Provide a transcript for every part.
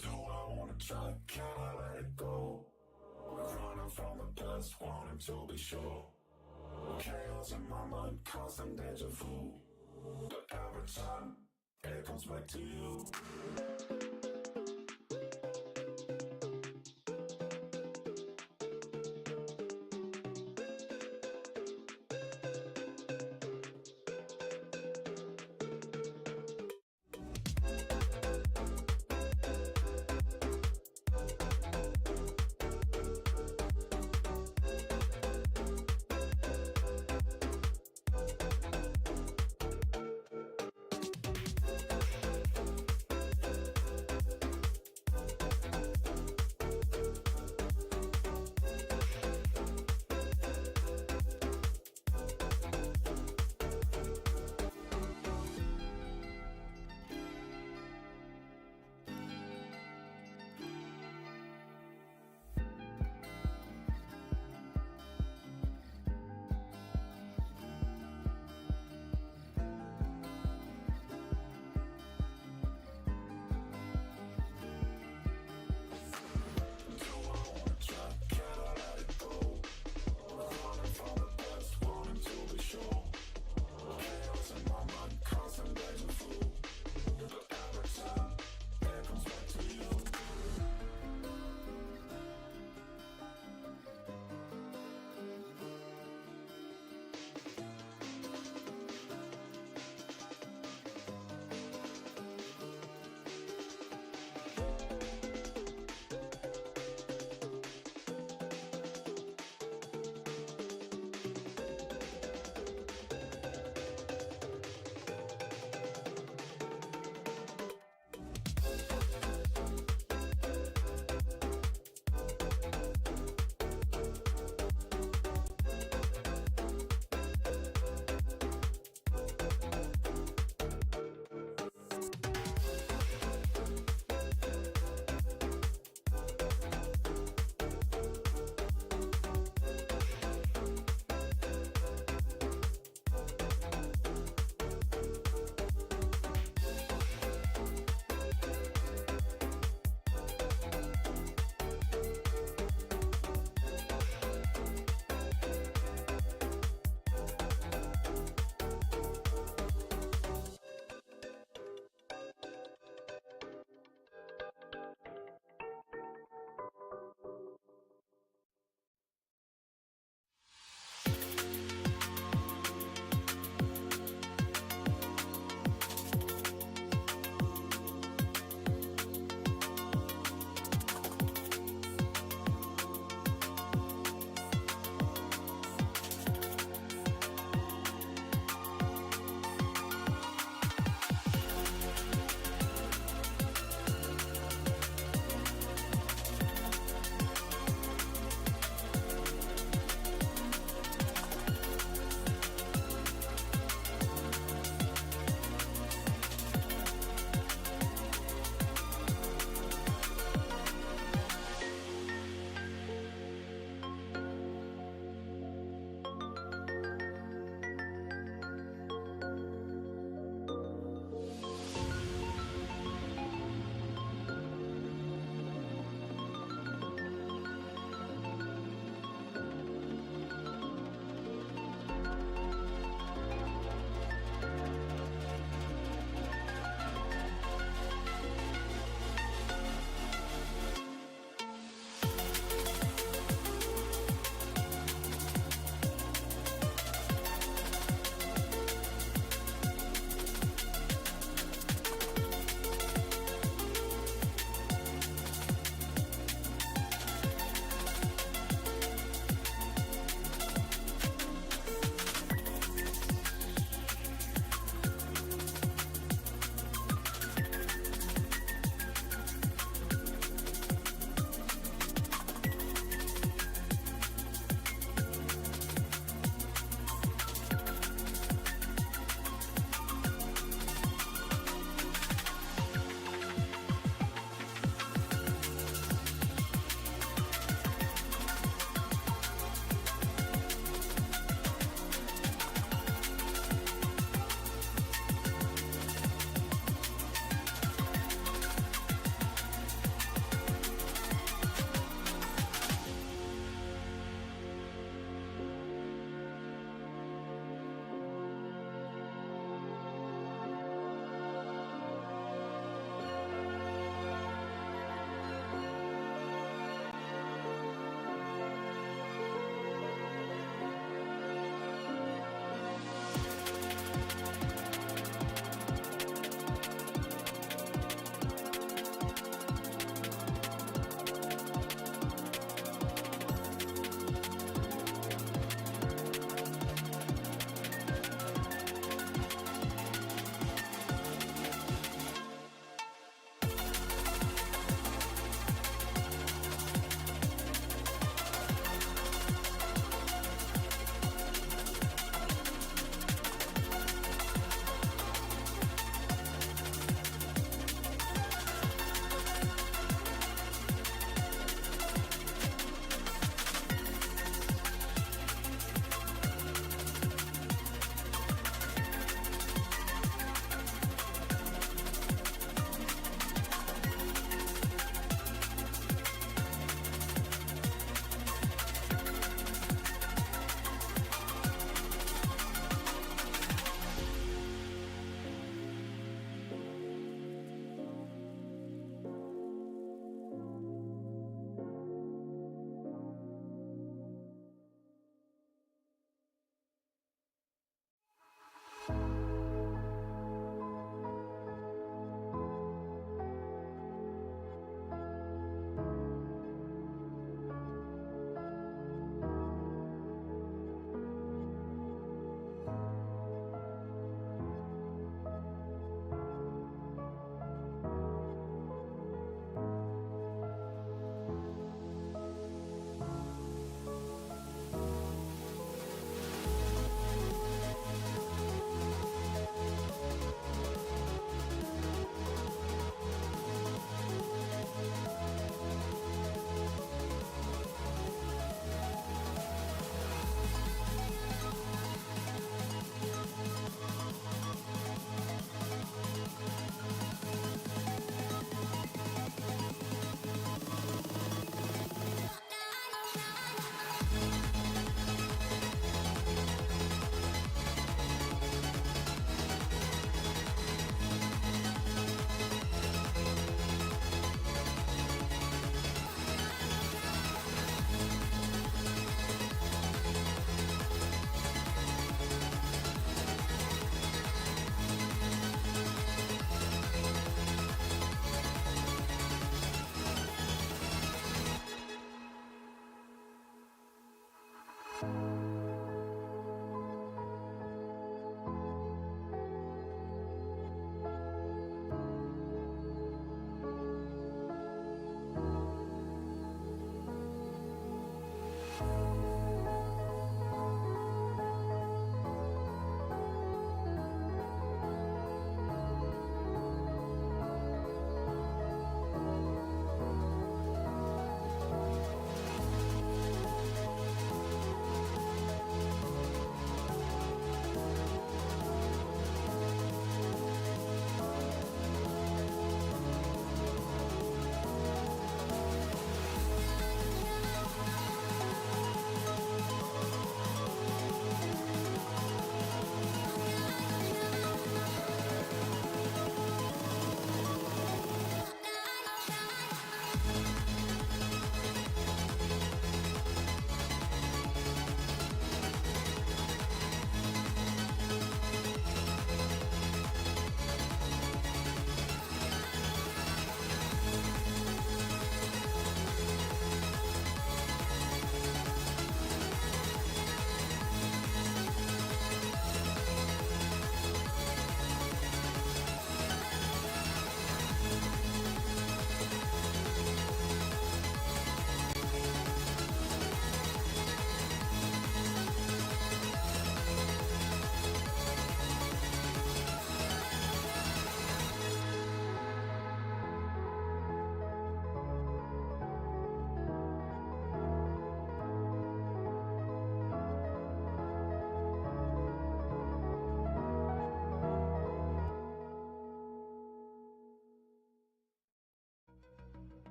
Do I wanna try? Can I let it go? We're running from the past, wanting to be sure. Chaos in my mind, constant deja vu. But every time, it comes back to you.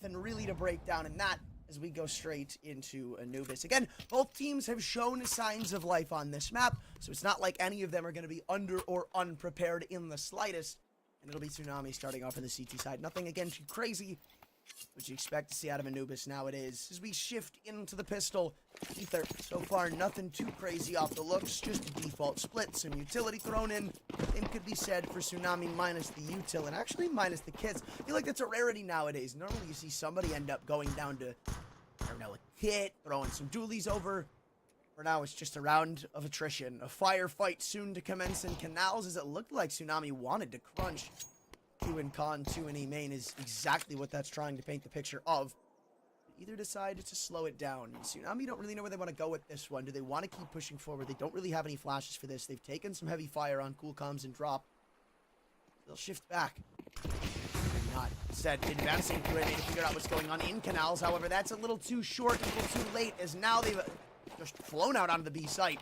nothing really to break down in that as we go straight into Anubis. Again, both teams have shown signs of life on this map, so it's not like any of them are going to be under or unprepared in the slightest. And it'll be Tsunami starting off on the CT side. Nothing, again, too crazy, which you expect to see out of Anubis nowadays. As we shift into the pistol, Ether, so far nothing too crazy off the looks, just a default split, some utility thrown in. Same could be said for Tsunami minus the util, and actually minus the kits. I feel like that's a rarity nowadays. Normally you see somebody end up going down to, I don't know, a kit, throwing some dualies over. For now, it's just a round of attrition. A firefight soon to commence in Canals, as it looked like Tsunami wanted to crunch. Q and Con, 2 and E main is exactly what that's trying to paint the picture of. Either decided to slow it down. Tsunami don't really know where they want to go with this one. Do they want to keep pushing forward? They don't really have any flashes for this. They've taken some heavy fire on cool comms and drop. They'll shift back. Not said advancing through it to figure out what's going on in Canals. However, that's a little too short, a little too late, as now they've just flown out onto the B site.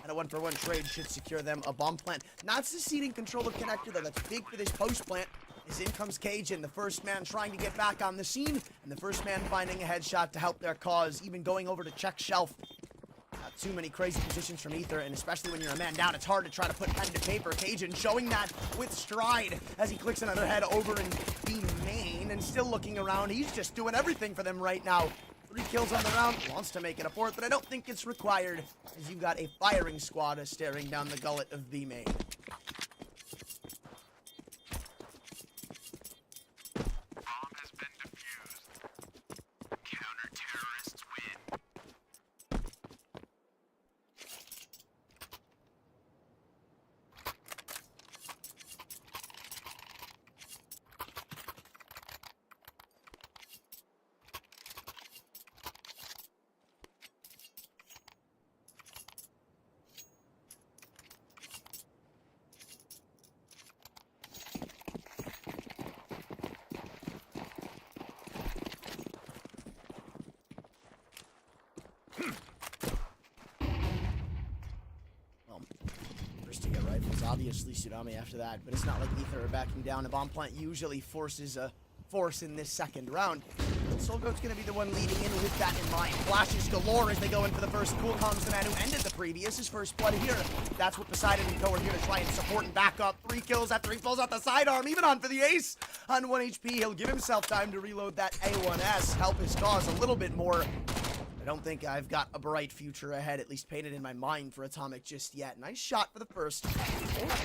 And a 1-for-1 trade should secure them a bomb plant. Not succeeding control of connector, though. That's big for this post plant. As in comes Cajun, the first man trying to get back on the scene, and the first man finding a headshot to help their cause, even going over to check shelf. Not too many crazy positions from Ether, and especially when you're a man down, it's hard to try to put pen to paper. Cajun showing that with stride as he clicks another head over in B main, and still looking around. He's just doing everything for them right now. 3 kills on the round, wants to make it a 4th, but I don't think it's required, as you've got a firing squad staring down the gullet of B main. Obviously Tsunami after that, but it's not like Ether are backing down. A bomb plant usually forces a force in this second round. Soulgoat's going to be the one leading in with that in mind. Flashes galore as they go in for the first. Cool Comms, the man who ended the previous, his first blood here. That's what Poseidon and Co are here to try and support and back up. 3 kills after he pulls out the sidearm, even on for the ace. On 1 HP, he'll give himself time to reload that A1S, help his cause a little bit more. I don't think I've got a bright future ahead, at least painted in my mind for Atomic just yet. Nice shot for the first.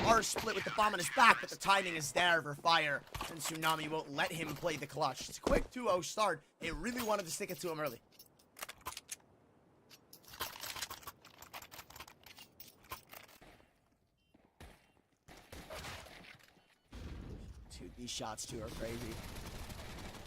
R split with the bomb on his back, but the timing is there for fire, and Tsunami won't let him play the clutch. It's a quick 2-0 start. They really wanted to stick it to him early. Dude, these shots too are crazy.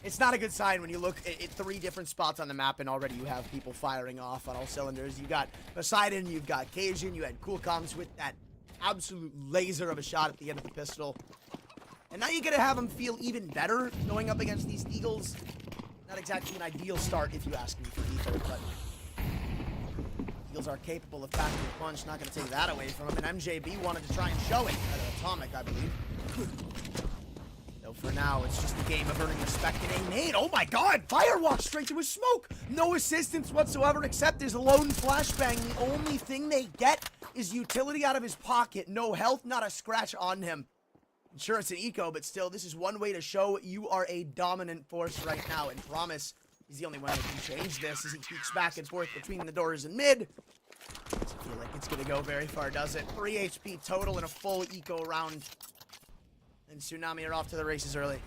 It's not a good sign when you look at 3 different spots on the map and already you have people firing off on all cylinders. You got Poseidon, you've got Cajun, you had Cool Comms with that absolute laser of a shot at the end of the pistol. And now you're going to have them feel even better going up against these Eagles. Not exactly an ideal start if you ask me for Ether, but Eagles are capable of packing a punch. Not going to take that away from them. And MJB wanted to try and show it at Atomic, I believe. So for now, it's just a game of earning respect and a nade. Oh my god! Firewalk straight to his smoke! No assistance whatsoever except his lone flashbang. The only thing they get is utility out of his pocket. No health, not a scratch on him. Sure, it's an eco, but still, this is one way to show you are a dominant force right now. And Promise is the only one that can change this as he peeks back and forth between the doors and mid. Doesn't feel like it's going to go very far, does it? 3 HP total in a full eco round. And Tsunami are off to the races early.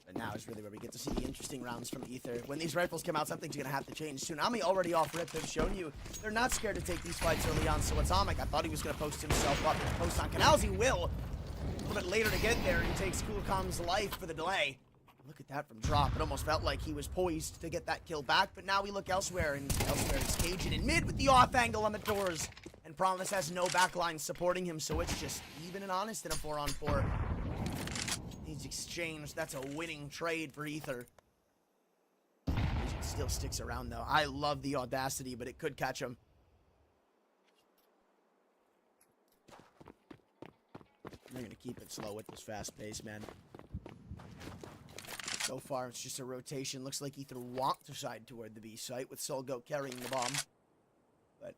But now is really where we get to see the interesting rounds from Ether. When these rifles come out, something's going to have to change. Tsunami already off rip have shown you they're not scared to take these fights early on. So Atomic, I thought he was going to post himself up. Post on Canals, he will. A little bit later to get there, he takes Cool Com's life for the delay. Look at that from drop. It almost felt like he was poised to get that kill back, but now we look elsewhere, and elsewhere is Cajun in mid with the off angle on the doors. And Promise has no backline supporting him, so it's just even and honest in a 4-on-4. He He's exchanged. That's a winning trade for Ether. Agent still sticks around, though. I love the audacity, but it could catch him. They're going to keep it slow with this fast pace, man. So far, it's just a rotation. Looks like Ether want to side toward the B site with Solgoat carrying the bomb. But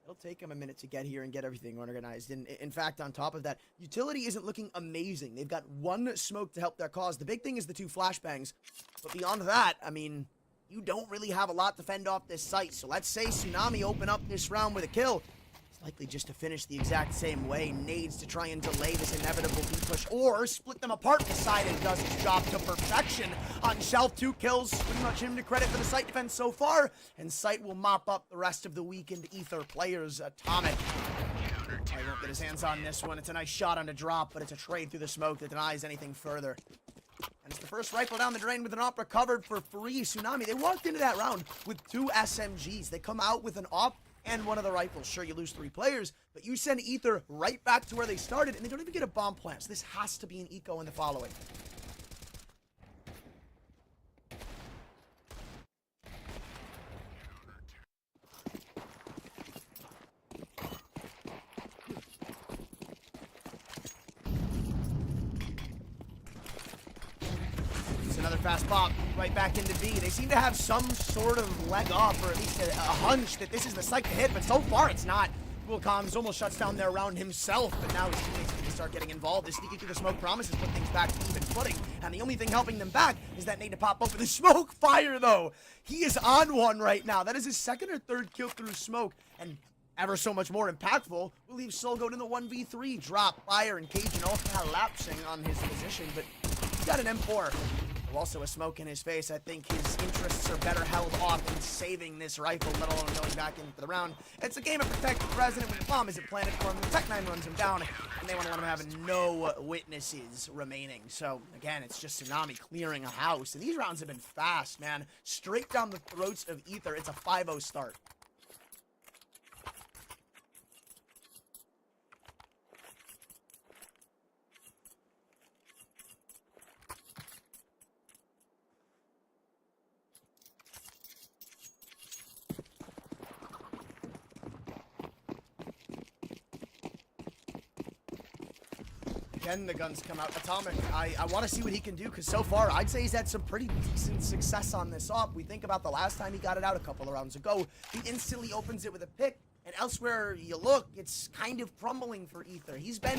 it'll take him a minute to get here and get everything organized. And in fact, on top of that, utility isn't looking amazing. They've got one smoke to help their cause. The big thing is the 2 flashbangs. But beyond that, I mean, you don't really have a lot to fend off this site. So let's say Tsunami open up this round with a kill. Likely just to finish the exact same way. Nades to try and delay this inevitable B push, or split them apart. Poseidon does his job to perfection on Shelf. 2 kills, pretty much him to credit for the site defense so far, and site will mop up the rest of the weekend. Ether players. Atomic I won't get his hands on this one. It's a nice shot on a drop, but it's a trade through the smoke that denies anything further. And it's the first rifle down the drain with an op recovered for free. Tsunami, they walked into that round with 2 SMGs. They come out with an op and one of the rifles. Sure, you lose 3 players, but you send Ether right back to where they started, and they don't even get a bomb plant. So this has to be an eco in the following. Another fast pop right back into B. They seem to have some sort of leg up, or at least a hunch that this is the site to hit, but so far it's not. Wilcoms almost shuts down their round himself, but now his teammates need to start getting involved. His sneaking through the smoke promises put things back to even footing, and the only thing helping them back is that need to pop open the smoke fire, though. He is on one right now. That is his 2nd or 3rd kill through smoke, and ever so much more impactful will leave Solgoat in the 1v3. Drop, fire, and Cajun all collapsing on his position, but he's got an M4. Also a smoke in his face. I think his interests are better held off in saving this rifle, let alone going back in for the round. It's a game of protect the president when the bomb isn't planted for him. The Tech 9 runs him down, and they want to let him have no witnesses remaining. So, again, it's just Tsunami clearing a house. And these rounds have been fast, man. Straight down the throats of Ether. It's a 5-0 start. Again, the guns come out. Atomic, I want to see what he can do, because so far, I'd say he's had some pretty decent success on this op. We think about the last time he got it out a couple of rounds ago. He instantly opens it with a pick, and elsewhere you look, it's kind of crumbling for Ether. He's been,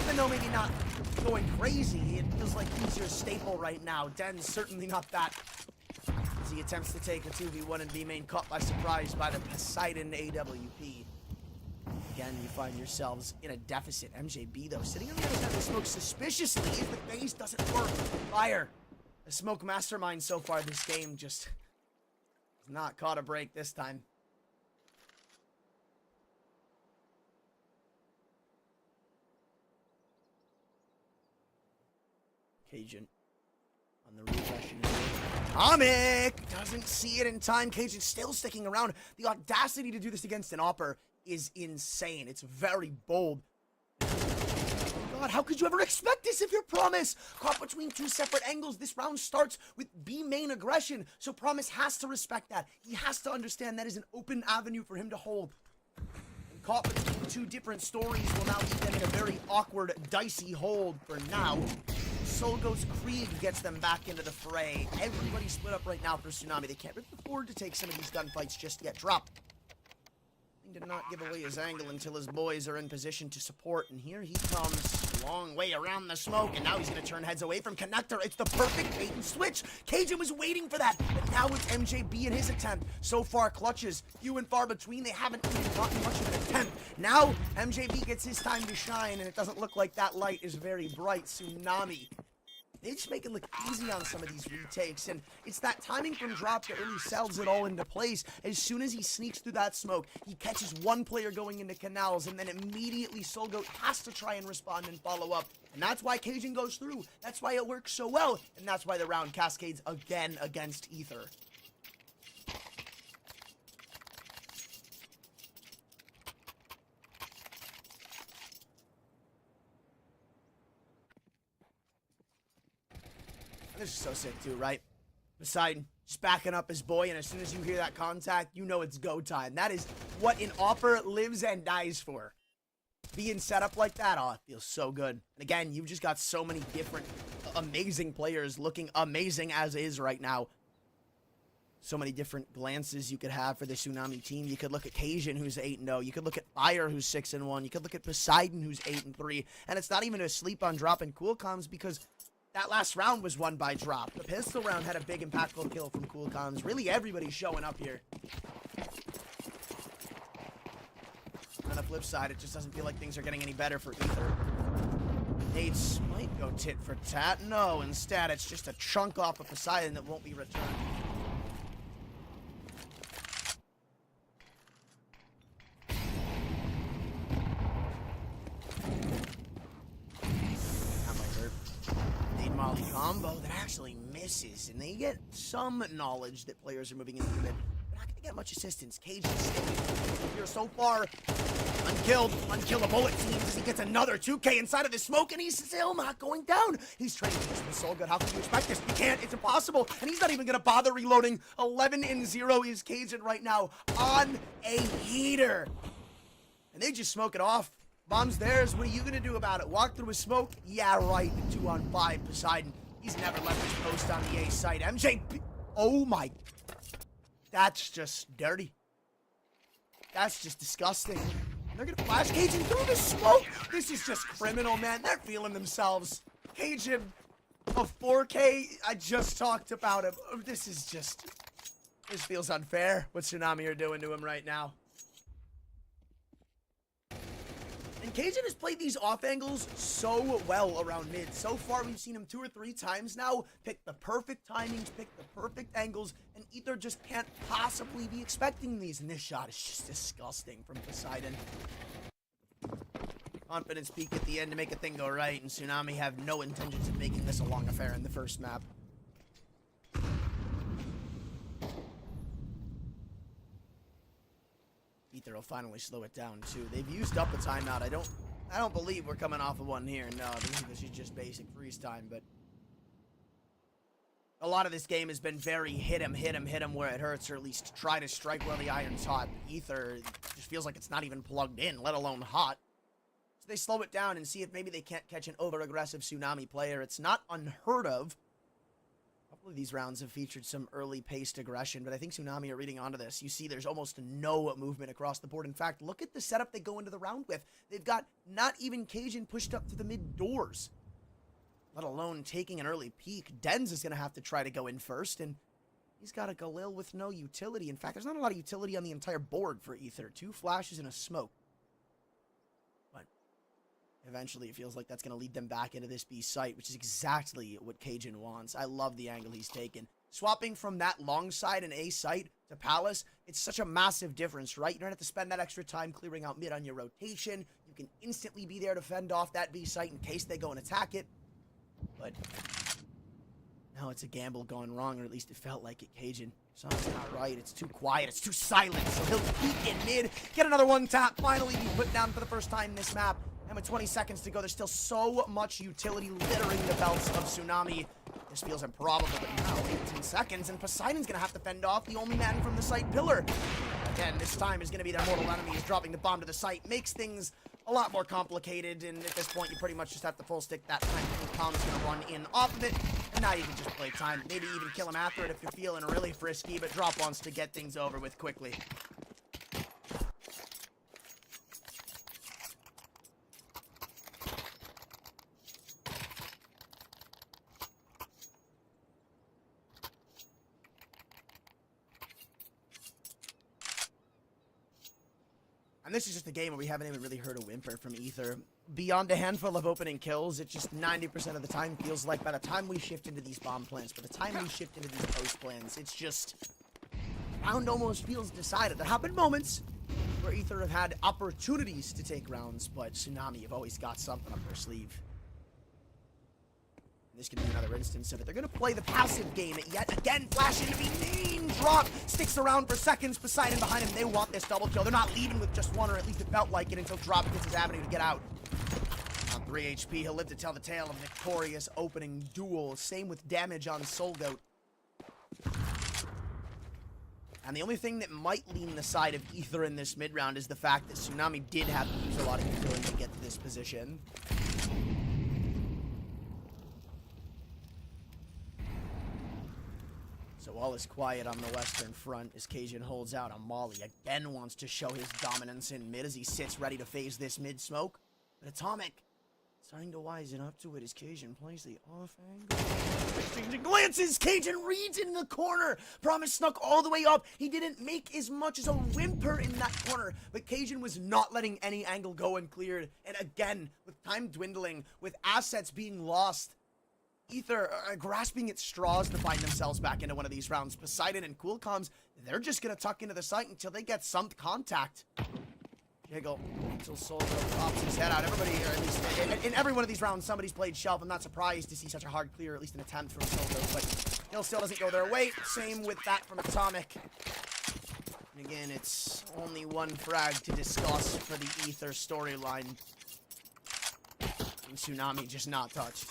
even though maybe not going crazy, it feels like he's your staple right now. Den's certainly not that. As he attempts to take a 2v1 and be main caught by surprise by the Poseidon AWP. Again, you find yourselves in a deficit. MJB, though, sitting on the other side of the smoke suspiciously if the base doesn't work. Fire. The smoke mastermind so far this game just has not caught a break this time. Cajun on the refresh. Atomic doesn't see it in time. Cajun still sticking around. The audacity to do this against an opper is insane. It's very bold. Oh God, how could you ever expect this if you're Promise? Caught between 2 separate angles. This round starts with B main aggression, so Promise has to respect that. He has to understand that is an open avenue for him to hold. And caught between 2 different stories will now leave them in a very awkward, dicey hold for now. Solgoat's Krieg gets them back into the fray. Everybody's split up right now for Tsunami. They can't really afford to take some of these gunfights just yet. Drop. He did not give away his angle until his boys are in position to support, and here he comes a long way around the smoke, and now he's going to turn heads away from Connector. It's the perfect bait and switch. Cajun was waiting for that, but now it's MJB in his attempt. So far, clutches few and far between. They haven't even gotten much of an attempt. Now, MJB gets his time to shine, and it doesn't look like that light is very bright. Tsunami, they just make it look easy on some of these retakes, and it's that timing from drop that really sells it all into place. As soon as he sneaks through that smoke, he catches one player going into canals, and then immediately Solgoat has to try and respond and follow up. And that's why Cajun goes through. That's why it works so well, and that's why the round cascades again against Ether. This is so sick too, right? Poseidon just backing up his boy, and as soon as you hear that contact, you know it's go time. That is what an offer lives and dies for. Being set up like that, oh, it feels so good. And again, you've just got so many different amazing players looking amazing as is right now. So many different glances you could have for the Tsunami team. You could look at Cajun, who's 8-0. You could look at Fire, who's 6-1. You could look at Poseidon, who's 8-3. And it's not even a sleep on dropping cool comms, because that last round was won by drop. The pistol round had a big impactful kill from cool comms. Really, everybody's showing up here. On the flip side, it just doesn't feel like things are getting any better for Ether. Nates might go tit for tat. No, instead, it's just a chunk off of Poseidon that won't be returned. Molly combo that actually misses, and they get some knowledge that players are moving into the mid. They're not going to get much assistance. Cage is staying here so far. Unkillable it seems as he gets another 2K inside of the smoke, and he's still not going down. He's training this so good. How can you expect this? You can't. It's impossible. And he's not even going to bother reloading. 11-0 is Cajun right now on a heater. And they just smoke it off. Bomb's theirs. What are you going to do about it? Walk through his smoke? Yeah, right. 2-on-5. Poseidon. He's never left his post on the A site. MJ. Oh, my. That's just dirty. That's just disgusting. And they're going to flash Cajun through the smoke. This is just criminal, man. They're feeling themselves. Cajun, a 4K. I just talked about him. This is just... This feels unfair, what Tsunami are doing to him right now. And Cajun has played these off angles so well around mid. So far, we've seen him 2 or 3 times now pick the perfect timings, pick the perfect angles, and Ether just can't possibly be expecting these. And this shot is just disgusting from Poseidon. Confidence peak at the end to make a thing go right, and Tsunami have no intentions of making this a long affair in the first map. Ether will finally slow it down too. They've used up a timeout. I don't believe we're coming off of one here. No, this is just basic freeze time, but a lot of this game has been very hit him where it hurts, or at least try to strike while the iron's hot. Ether just feels like it's not even plugged in, let alone hot. So they slow it down and see if maybe they can't catch an over-aggressive Tsunami player. It's not unheard of. A couple of these rounds have featured some early paced aggression, but I think Tsunami are reading onto this. You see there's almost no movement across the board. In fact, look at the setup they go into the round with. They've got not even Cajun pushed up to the mid doors, let alone taking an early peek. Denz is going to have to try to go in first, and he's got a Galil with no utility. In fact, there's not a lot of utility on the entire board for Ether. 2 flashes and a smoke. But eventually, it feels like that's going to lead them back into this B site, which is exactly what Cajun wants. I love the angle he's taken. Swapping from that long side and A site to Palace, it's such a massive difference, right? You don't have to spend that extra time clearing out mid on your rotation. You can instantly be there to fend off that B site in case they go and attack it. But now it's a gamble gone wrong, or at least it felt like it. Cajun, something's not right. It's too quiet. It's too silent. So he'll peek in mid, get another one tap, finally be put down for the first time in this map. And with 20 seconds to go, there's still so much utility littering the belts of Tsunami. This feels improbable, but now 18 seconds, and Poseidon's going to have to fend off the only man from the site pillar. Again, this time is going to be their mortal enemy. Is dropping the bomb to the site. Makes things a lot more complicated, and at this point, you pretty much just have to full stick that time. Tom's going to run in off of it, and now you can just play time. Maybe even kill him after it if you're feeling really frisky, but Drop wants to get things over with quickly. And this is just a game where we haven't even really heard a whimper from Ether. Beyond a handful of opening kills, it just 90% of the time feels like by the time we shift into these bomb plants, by the time we shift into these post plans, it's just... round almost feels decided. There have been moments where Ether have had opportunities to take rounds, but Tsunami have always got something up their sleeve. This could be another instance of it. They're going to play the passive game yet again. Flash into main drop. Sticks around for seconds. Poseidon behind him. They want this double kill. They're not leaving with just one, or at least it felt like it until Drop gets his avenue to get out. 3 HP. He'll live to tell the tale of a victorious opening duel. Same with damage on Soulgoat. And the only thing that might lean the side of Ether in this mid-round is the fact that Tsunami did have to use a lot of Ether to get to this position. So all is quiet on the western front as Cajun holds out on Molly. Again wants to show his dominance in mid as he sits ready to phase this mid-smoke. But Atomic starting to wisen up to it as Cajun plays the off angle. Exchanging glances, Cajun reads in the corner. Promise snuck all the way up. He didn't make as much as a whimper in that corner, but Cajun was not letting any angle go uncleared. And again, with time dwindling, with assets being lost, Ether are grasping at straws to find themselves back into one of these rounds. Poseidon and Coolcoms, they're just gonna tuck into the site until they get some contact. Jiggle until Soulgoat pops his head out. Everybody, or at least in every one of these rounds, somebody's played Shelf. I'm not surprised to see such a hard clear, or at least an attempt from Soulgoat, but Hill still doesn't go their way. Same with that from Atomic. And again, it's only one frag to discuss for the Ether storyline. And Tsunami just not touched.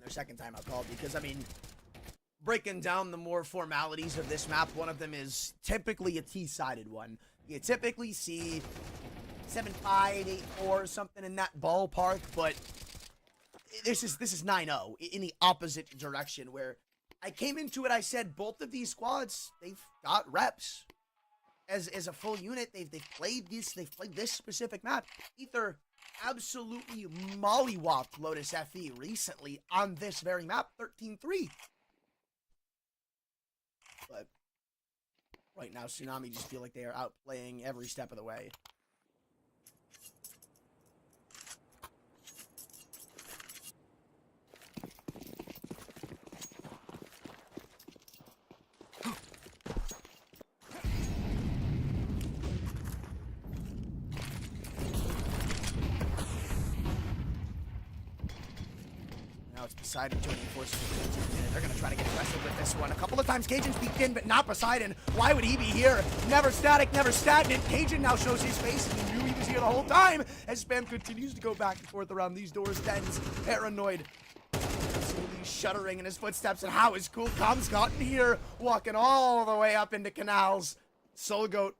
Their second time out called because, I mean, breaking down the more formalities of this map, one of them is typically a T-sided one. You typically see 7-5, 8-4, something in that ballpark, but this is 9-0 in the opposite direction, where I came into it, I said both of these squads, they've got reps. As a full unit, they've played this specific map. Ether absolutely mollywopped Lotus FE recently on this very map, 13-3. But right now, Tsunami just feel like they are outplaying every step of the way. Now it's Poseidon joining forces with Cajun, and they're going to try to get aggressive with this one. A couple of times Cajun's peeked in, but not Poseidon. Why would he be here? Never static, never stagnant. Cajun now shows his face, and he knew he was here the whole time. As spam continues to go back and forth around these doors, Den's paranoid. Absolutely shuddering in his footsteps, and how is Coolcom's gotten here? Walking all the way up into canals. Soulgoat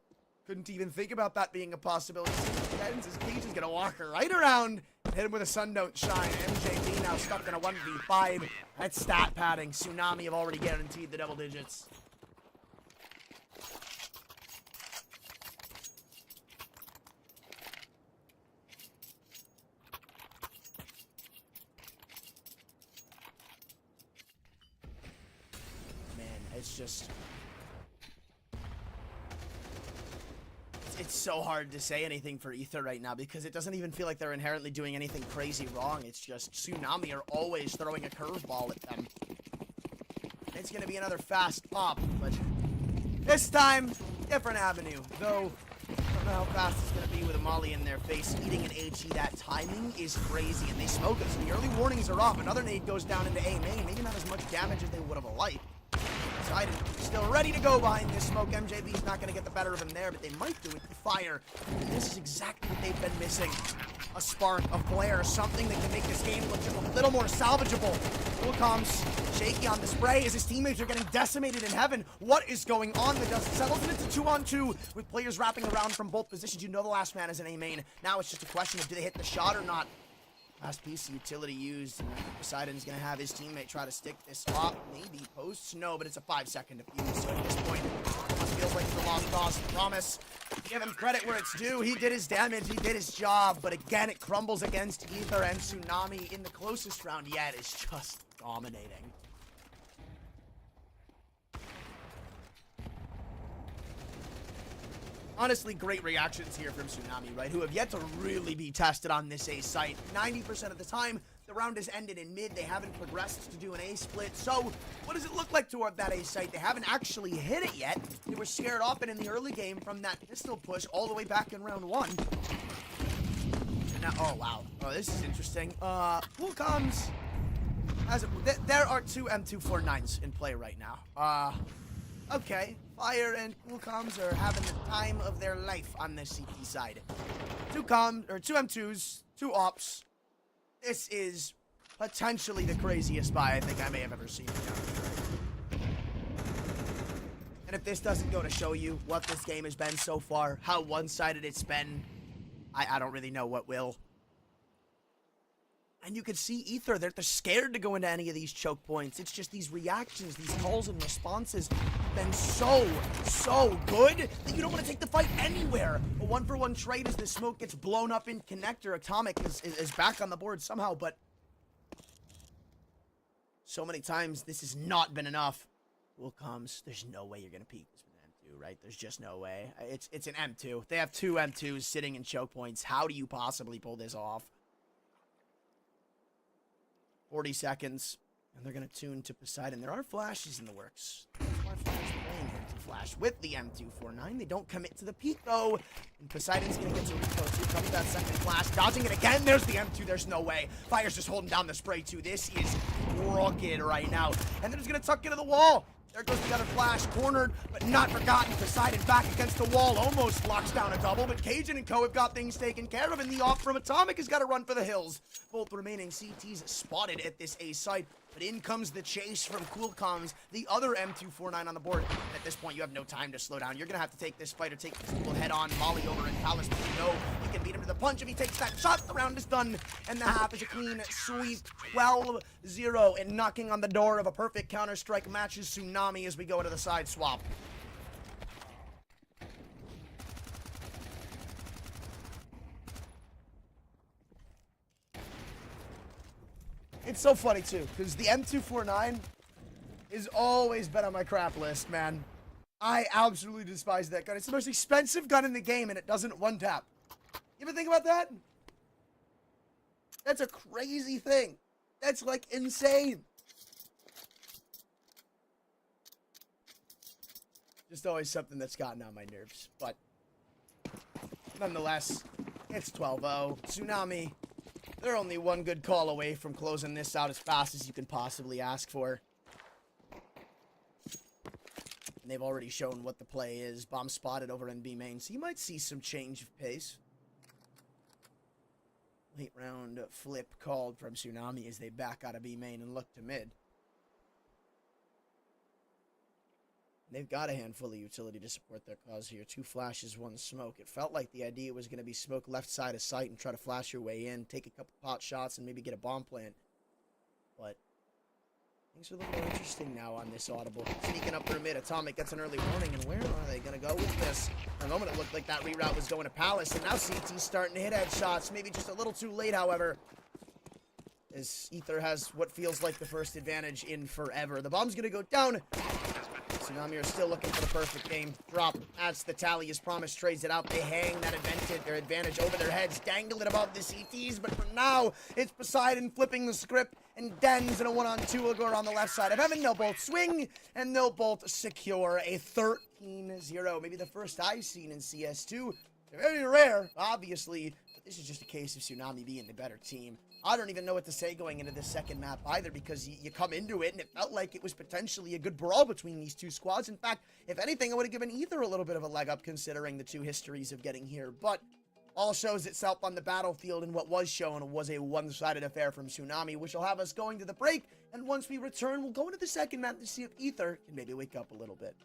couldn't even think about that being a possibility. Den's as Cajun's going to walk right around. Hit him with a sun don't shine. MJB now stuck in a 1v5. That's stat padding. Tsunami have already guaranteed the double digits. Man, it's just... It's so hard to say anything for Ether right now because it doesn't even feel like they're inherently doing anything crazy wrong. It's just Tsunami are always throwing a curveball at them. It's going to be another fast pop, but this time, different avenue. Though, I don't know how fast it's going to be with a molly in their face. Eating an HE, that timing is crazy, and they smoke us. The early warnings are off. Another nade goes down into A main. Maybe not as much damage as they would have liked. Poseidon still ready to go behind this smoke. MJB's not going to get the better of him there, but they might do it with fire. And this is exactly what they've been missing. A spark, a flare, something that can make this game look just a little more salvageable. Coolcom's shaky on the spray as his teammates are getting decimated in heaven. What is going on? The dust settles, and it's a 2-on-2 with players wrapping around from both positions. You know the last man is an A main. Now it's just a question of do they hit the shot or not. Last piece of utility used, and Poseidon's going to have his teammate try to stick this off. Maybe posts? No, but it's a 5-second defuse, so at this point, almost feels like it's a lost cause. Promise, give him credit where it's due. He did his damage, he did his job, but again, it crumbles against Ether, and Tsunami in the closest round yet is just dominating. Honestly, great reactions here from Tsunami, right? Who have yet to really be tested on this A site. 90% of the time, the round has ended in mid. They haven't progressed to do an A split. So, what does it look like toward that A site? They haven't actually hit it yet. They were scared off it in the early game from that pistol push all the way back in round 1. And now, oh, wow. Oh, this is interesting. Coolcoms. There are two M249s in play right now. Okay, Fire and Cool Comms are having the time of their life on this CT side. Two M2s, two ops. This is potentially the craziest buy I think I may have ever seen. And if this doesn't go to show you what this game has been so far, how one-sided it's been, I don't really know what will. And you can see Ether, they're scared to go into any of these choke points. It's just these reactions, these calls and responses have been so good that you don't want to take the fight anywhere. A one-for-one trade as the smoke gets blown up in connector. Atomic is back on the board somehow, but so many times this has not been enough. Will comes, there's no way you're going to peek this with an M2, right? There's just no way. It's an M2. They have two M2s sitting in choke points. How do you possibly pull this off? 40 seconds, and they're going to tune to Poseidon. There are flashes in the works. That's why Flash playing into Flash with the M249. They don't commit to the peak, though. And Poseidon's going to get to Rico, too. Comes that second flash. Dodging it again. There's the M2. There's no way. Fire's just holding down the spray, too. This is rocket right now. And they're just going to tuck into the wall. There goes the other flash, cornered, but not forgotten. Poseidon back against the wall, almost locks down a double, but Cajun and co have got things taken care of, and the off from Atomic has got to run for the hills. Both remaining CTs spotted at this A site, but in comes the chase from Cool Comms, the other M249 on the board. And at this point, you have no time to slow down. You're going to have to take this fight or take this duel head on. Molly over in Palace, but you know you can beat him to the punch if he takes that shot. The round is done, and the half is a clean sweep, 12-0, and knocking on the door of a perfect Counter-Strike matches Tsunami as we go into the side swap. It's so funny, too, because the M249 has always been on my crap list, man. I absolutely despise that gun. It's the most expensive gun in the game, and it doesn't one-tap. You ever think about that? That's a crazy thing. That's, like, insane. Just always something that's gotten on my nerves. But, nonetheless, it's 12-0. Tsunami, they're only one good call away from closing this out as fast as you can possibly ask for. And they've already shown what the play is. Bomb spotted over in B main, so you might see some change of pace. Late round flip called from Tsunami as they back out of B main and look to mid. They've got a handful of utility to support their cause here. 2 flashes, 1 smoke. It felt like the idea was going to be smoke left side of sight and try to flash your way in, take a couple pot shots, and maybe get a bomb plant. But things are a little more interesting now on this audible. Sneaking up through mid, Atomic gets an early warning, and where are they going to go with this? For a moment it looked like that reroute was going to Palace, and now CT's starting to hit headshots. Maybe just a little too late, however, as Ether has what feels like the first advantage in forever. The bomb's going to go down. Tsunami are still looking for the perfect game. Drop. That's the tally as promised. Trades it out. They hang that advantage over their heads, dangle it above the CTs. But for now, it's Poseidon flipping the script, and Dens in a 1-on-2 will go around the left side of Heaven. They'll both swing, and they'll both secure a 13-0. Maybe the first I've seen in CS2. They're very rare, obviously, but this is just a case of Tsunami being the better team. I don't even know what to say going into this second map either, because you come into it and it felt like it was potentially a good brawl between these two squads. In fact, if anything, I would have given either a little bit of a leg up considering the two histories of getting here. But all shows itself on the battlefield, and what was shown was a one-sided affair from Tsunami, which will have us going to the break. And once we return, we'll go into the second map to see if Ether can maybe wake up a little bit.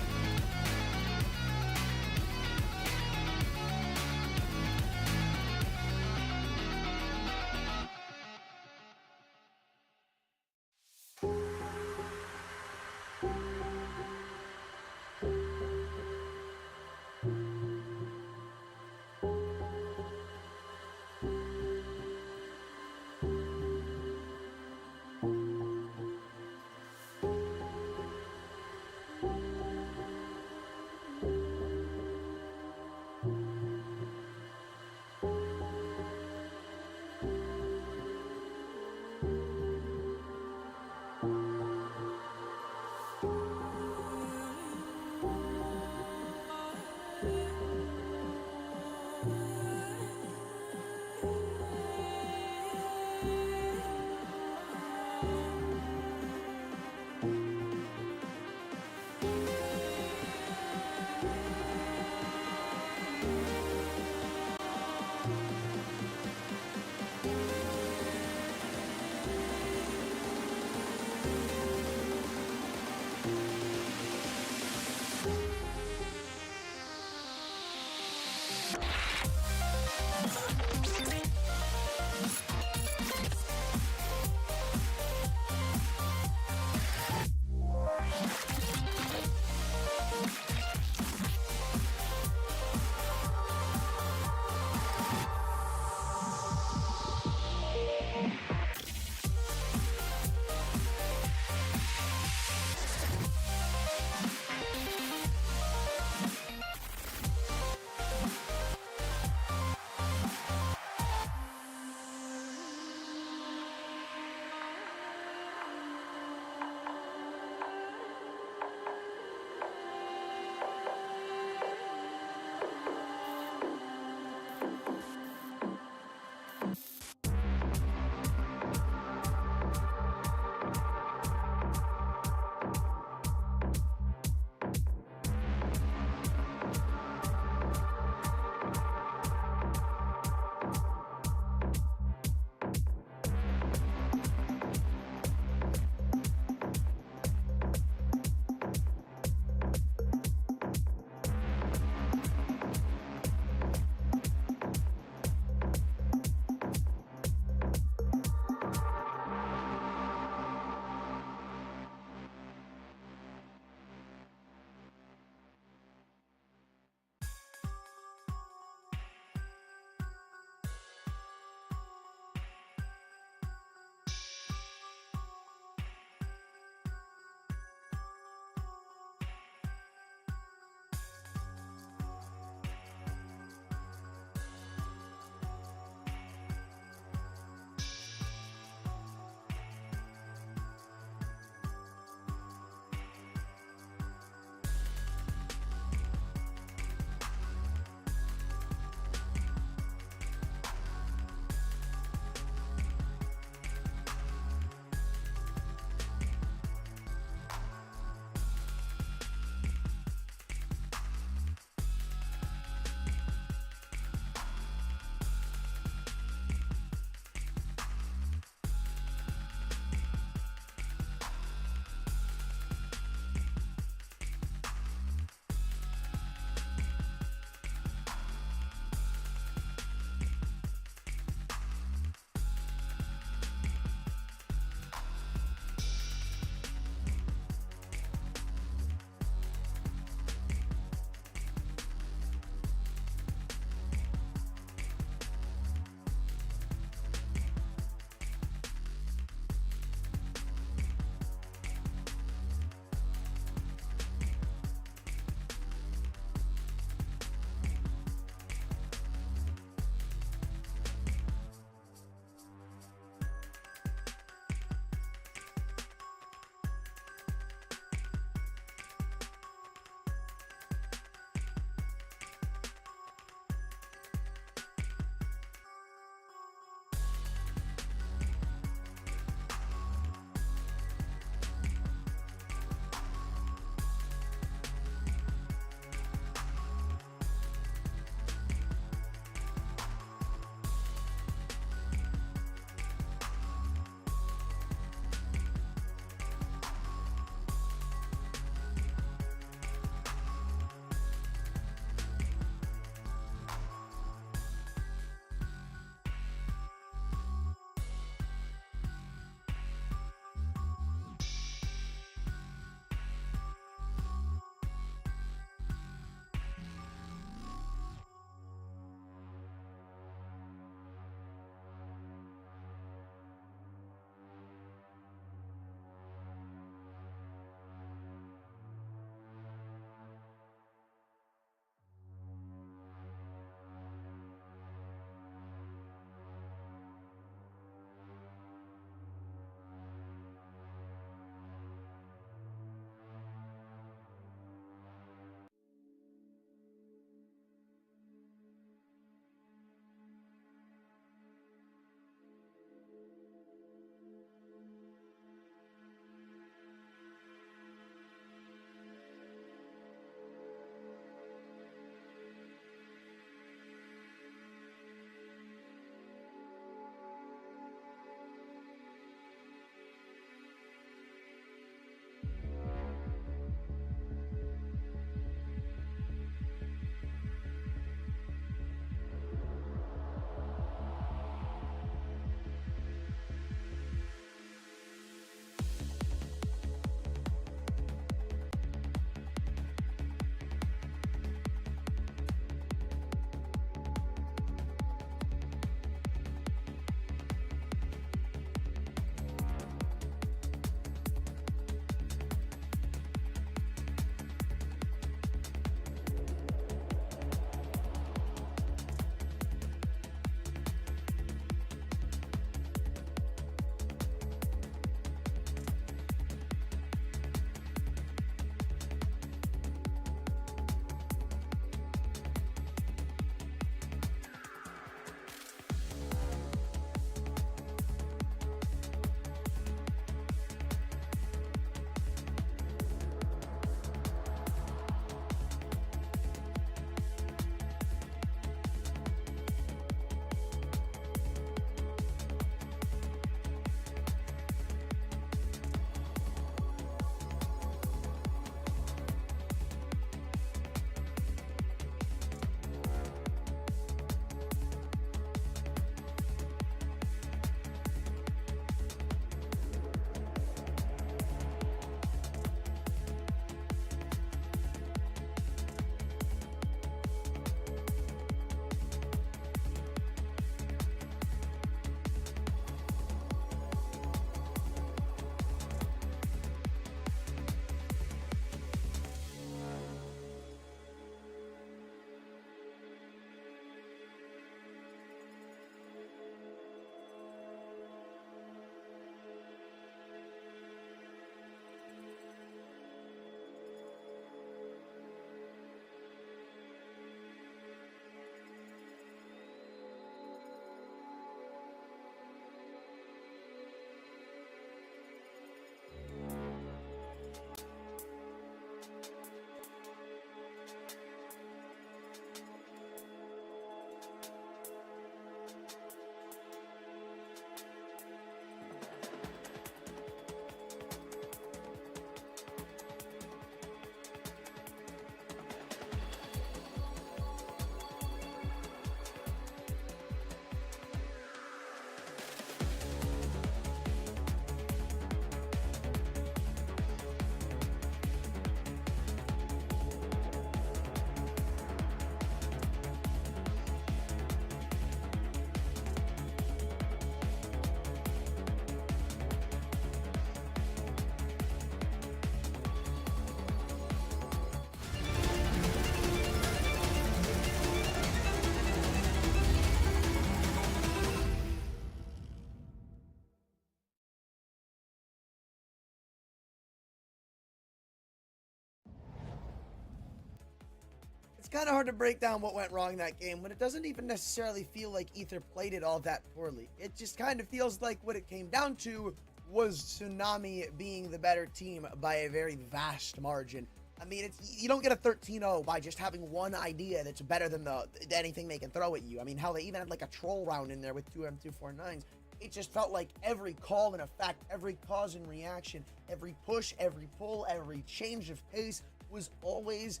kind of hard to break down what went wrong that game when it doesn't even necessarily feel like Ether played it all that poorly. It just kind of feels like what it came down to was Tsunami being the better team by a very vast margin. I mean, you don't get a 13-0 by just having one idea that's better than anything they can throw at you. I mean, hell, they even had like a troll round in there with 2 M249s. It just felt like every call and effect, every cause and reaction, every push, every pull, every change of pace was always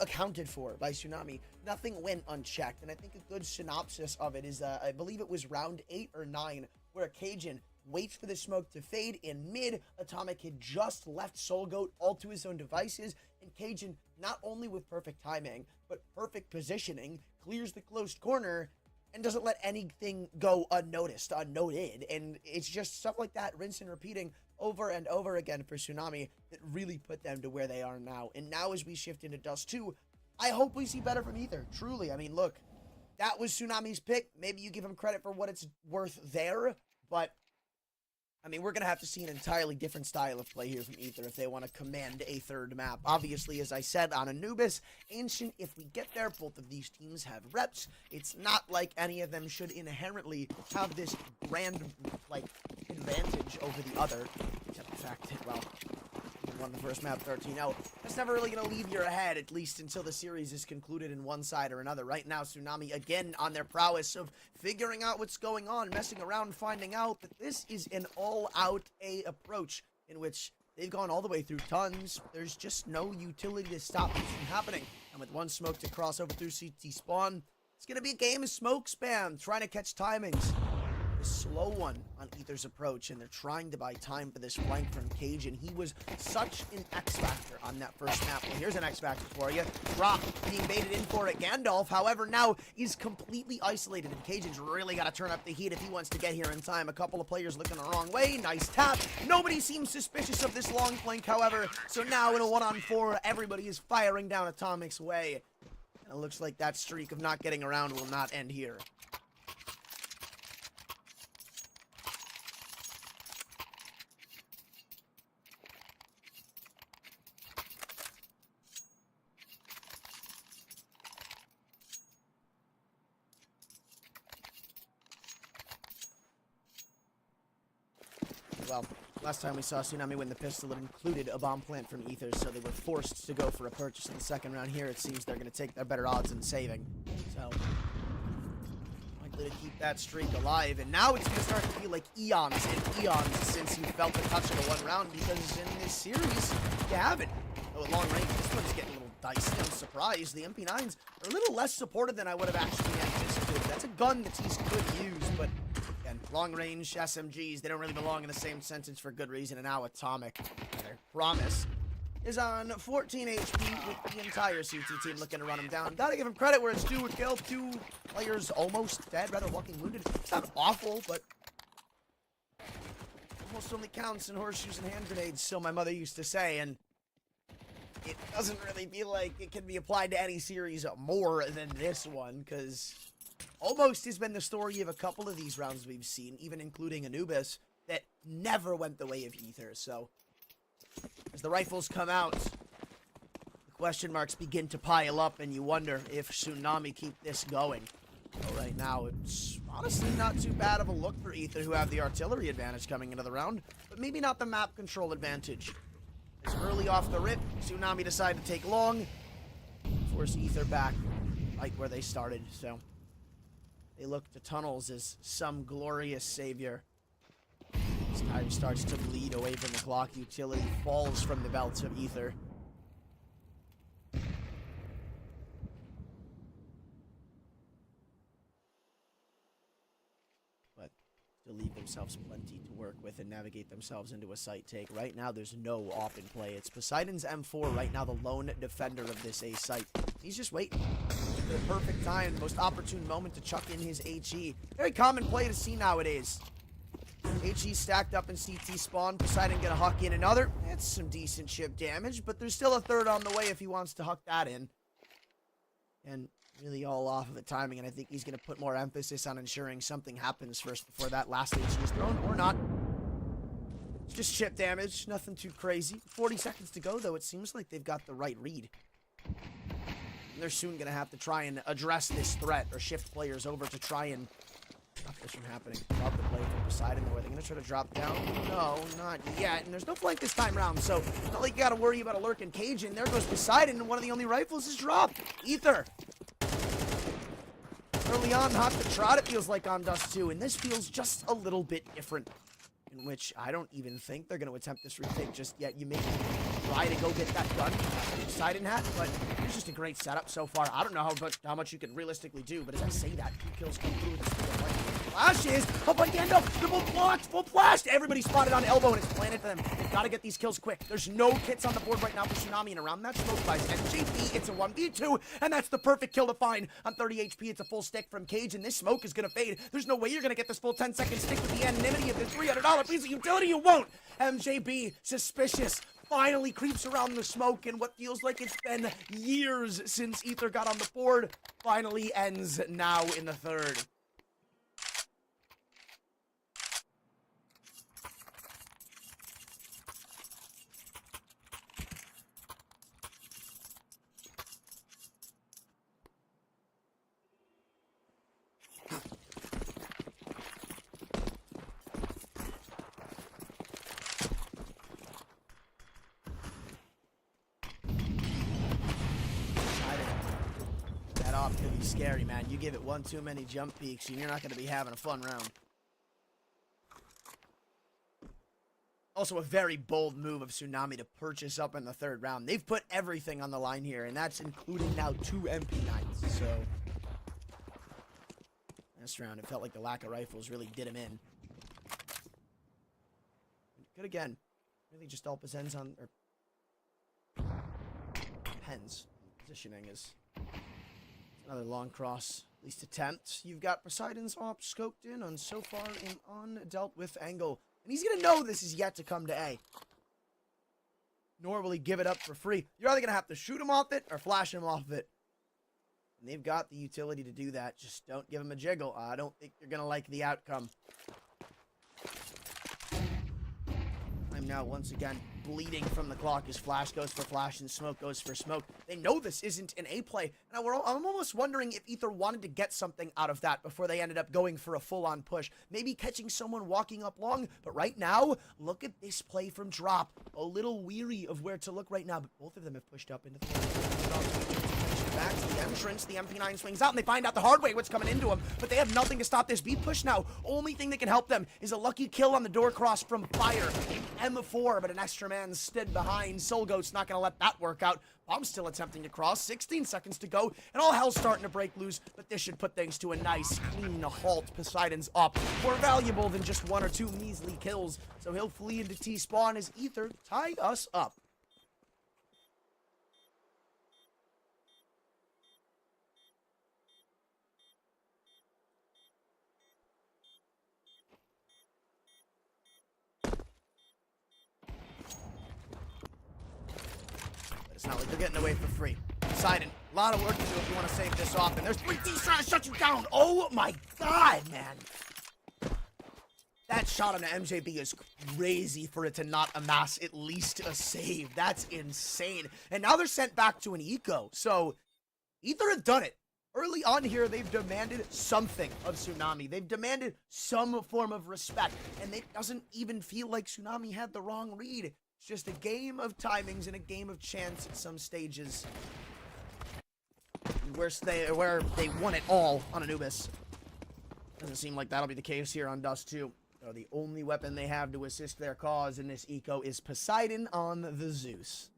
accounted for by Tsunami. Nothing went unchecked. And I think a good synopsis of it is, I believe it was round 8 or 9, where Cajun waits for the smoke to fade in mid. Atomic had just left Soul Goat all to his own devices, and Cajun, not only with perfect timing, but perfect positioning, clears the closed corner and doesn't let anything go unnoticed, unnoted. And it's just stuff like that, rinse and repeating over and over again for Tsunami, that really put them to where they are now. And now as we shift into Dust 2, I hope we see better from Ether, truly. I mean, look, that was Tsunami's pick. Maybe you give him credit for what it's worth there, but I mean, we're going to have to see an entirely different style of play here from Ether if they want to command a third map. Obviously, as I said, on Anubis, Ancient, if we get there, both of these teams have reps. It's not like any of them should inherently have this grand, like, advantage over the other. Except the fact that, well, we won the first map 13-0. That's never really going to leave your head, at least until the series is concluded in one side or another. Right now, Tsunami, again, on their prowess of figuring out what's going on, messing around, finding out that this is an all-out A approach in which they've gone all the way through tons. There's just no utility to stop this from happening. And with one smoke to cross over through CT spawn, it's going to be a game of smoke spam, trying to catch timings. A slow one on Ether's approach, and they're trying to buy time for this flank from Cajun. He was such an X-Factor on that first map. Well, here's an X-Factor for you. Drop being baited in for it. Gandalf, however, now is completely isolated, and Cajun's really got to turn up the heat if he wants to get here in time. A couple of players looking the wrong way. Nice tap. Nobody seems suspicious of this long flank, however, so now in a 1-on-4, everybody is firing down Atomic's way. And it looks like that streak of not getting around will not end here. Well, last time we saw Tsunami win the pistol, it included a bomb plant from Ether, so they were forced to go for a purchase in the second round. Here, it seems they're going to take their better odds in saving. So, likely to keep that streak alive. And now it's going to start to feel like eons and eons since you felt the touch of the one round, because in this series, you haven't. Though at long range, this one's getting a little dicey. I'm surprised. The MP9s are a little less supported than I would have actually anticipated. That's a gun that he's could use, but long-range SMGs, they don't really belong in the same sentence for good reason, and now Atomic, their promise, is on 14 HP with the entire CT team looking to run him down. Gotta give him credit where it's due. A kill, 2 players almost dead, rather walking wounded. It's not awful, but almost only counts in horseshoes and hand grenades, so my mother used to say, and it doesn't really feel like it can be applied to any series more than this one, because almost has been the story of a couple of these rounds we've seen, even including Anubis, that never went the way of Ether. So, as the rifles come out, the question marks begin to pile up, and you wonder if Tsunami keep this going. So right now, it's honestly not too bad of a look for Ether, who have the artillery advantage coming into the round, but maybe not the map control advantage. As early off the rip, Tsunami decide to take long, force Ether back right where they started, so they look to tunnels as some glorious savior. As time starts to bleed away from the clock, utility falls from the belts of Ether. But to leave themselves plenty to work with and navigate themselves into a site take. Right now, there's no op in play. It's Poseidon's M4 right now, the lone defender of this A site. He's just waiting for the perfect time, most opportune moment to chuck in his HE. Very common play to see nowadays. HE stacked up in CT spawn. Poseidon gonna huck in another. It's some decent chip damage, but there's still a third on the way if he wants to huck that in. And really all off of the timing, and I think he's gonna put more emphasis on ensuring something happens first before that last HE is thrown, or not. It's just chip damage, nothing too crazy. 40 seconds to go, though. It seems like they've got the right read. they're soon going to have to try and address this threat or shift players over to try and stop this from happening. Drop the play from Poseidon, though. Are they going to try to drop down? No, not yet. And there's no flank this time round, so not like you got to worry about a lurking Cajun. There goes Poseidon, and one of the only rifles is dropped. Ether. Early on, hot to trot, it feels like on Dust 2, and this feels just a little bit different, in which I don't even think they're going to attempt this retake just yet. You may try to go get that gun Poseidon hat, but it's just a great setup so far. I don't know how much you can realistically do, but as I say that, 2 kills come through this flashes up on Gandalf. They're both blocked, full blast. Everybody spotted on elbow, and it's planted for them. They've got to get these kills quick. There's no kits on the board right now for Tsunami, and around that smoke buys MJP. It's a 1v2, and that's the perfect kill to find. On 30 HP, it's a full stick from Cage, and this smoke is going to fade. There's no way you're going to get this full 10-second stick with the anonymity of this $300 piece of utility. You won't. MJB, suspicious, finally creeps around the smoke, and what feels like it's been years since Ether got on the board finally ends now in the third. Could be scary, man. You give it one too many jump peaks and you're not going to be having a fun round. Also, a very bold move of Tsunami to purchase up in the third round. They've put everything on the line here, and that's including now 2 MP9s. So, this round, it felt like the lack of rifles really did him in. Good again. Really just all depends on, or depends. Positioning is another long cross, at least attempt. You've got Poseidon's op scoped in on so far and on dealt with angle. And he's going to know this is yet to come to A. Nor will he give it up for free. You're either going to have to shoot him off it or flash him off it. And they've got the utility to do that. Just don't give him a jiggle. I don't think you're going to like the outcome. I'm now once again bleeding from the clock as flash goes for flash and smoke goes for smoke. They know this isn't an A play. And I'm almost wondering if Ether wanted to get something out of that before they ended up going for a full-on push. Maybe catching someone walking up long. But right now, look at this play from Drop. A little weary of where to look right now. But both of them have pushed up into the back to the entrance. The MP9 swings out, and they find out the hard way what's coming into them. But they have nothing to stop this beat push now. Only thing that can help them is a lucky kill on the door cross from Fire. M4, but an extra man stood behind. Soul Ghost's not going to let that work out. Bomb's still attempting to cross. 16 seconds to go, and all hell's starting to break loose. But this should put things to a nice, clean halt. Poseidon's up. More valuable than just 1 or 2 measly kills. So he'll flee into T-spawn as Ether tie us up. It's not like they're getting away for free. Poseidon, a lot of work to do if you want to save this off. And there's 3Ds trying to shut you down. Oh my god, man. That shot on the MJB is crazy for it to not amass at least a save. That's insane. And now they're sent back to an eco. So, Ether have done it. Early on here, they've demanded something of Tsunami. They've demanded some form of respect. And it doesn't even feel like Tsunami had the wrong read. It's just a game of timings and a game of chance at some stages. Where they won it all on Anubis. Doesn't seem like that'll be the case here on Dust 2. So the only weapon they have to assist their cause in this eco is Poseidon on the Zeus.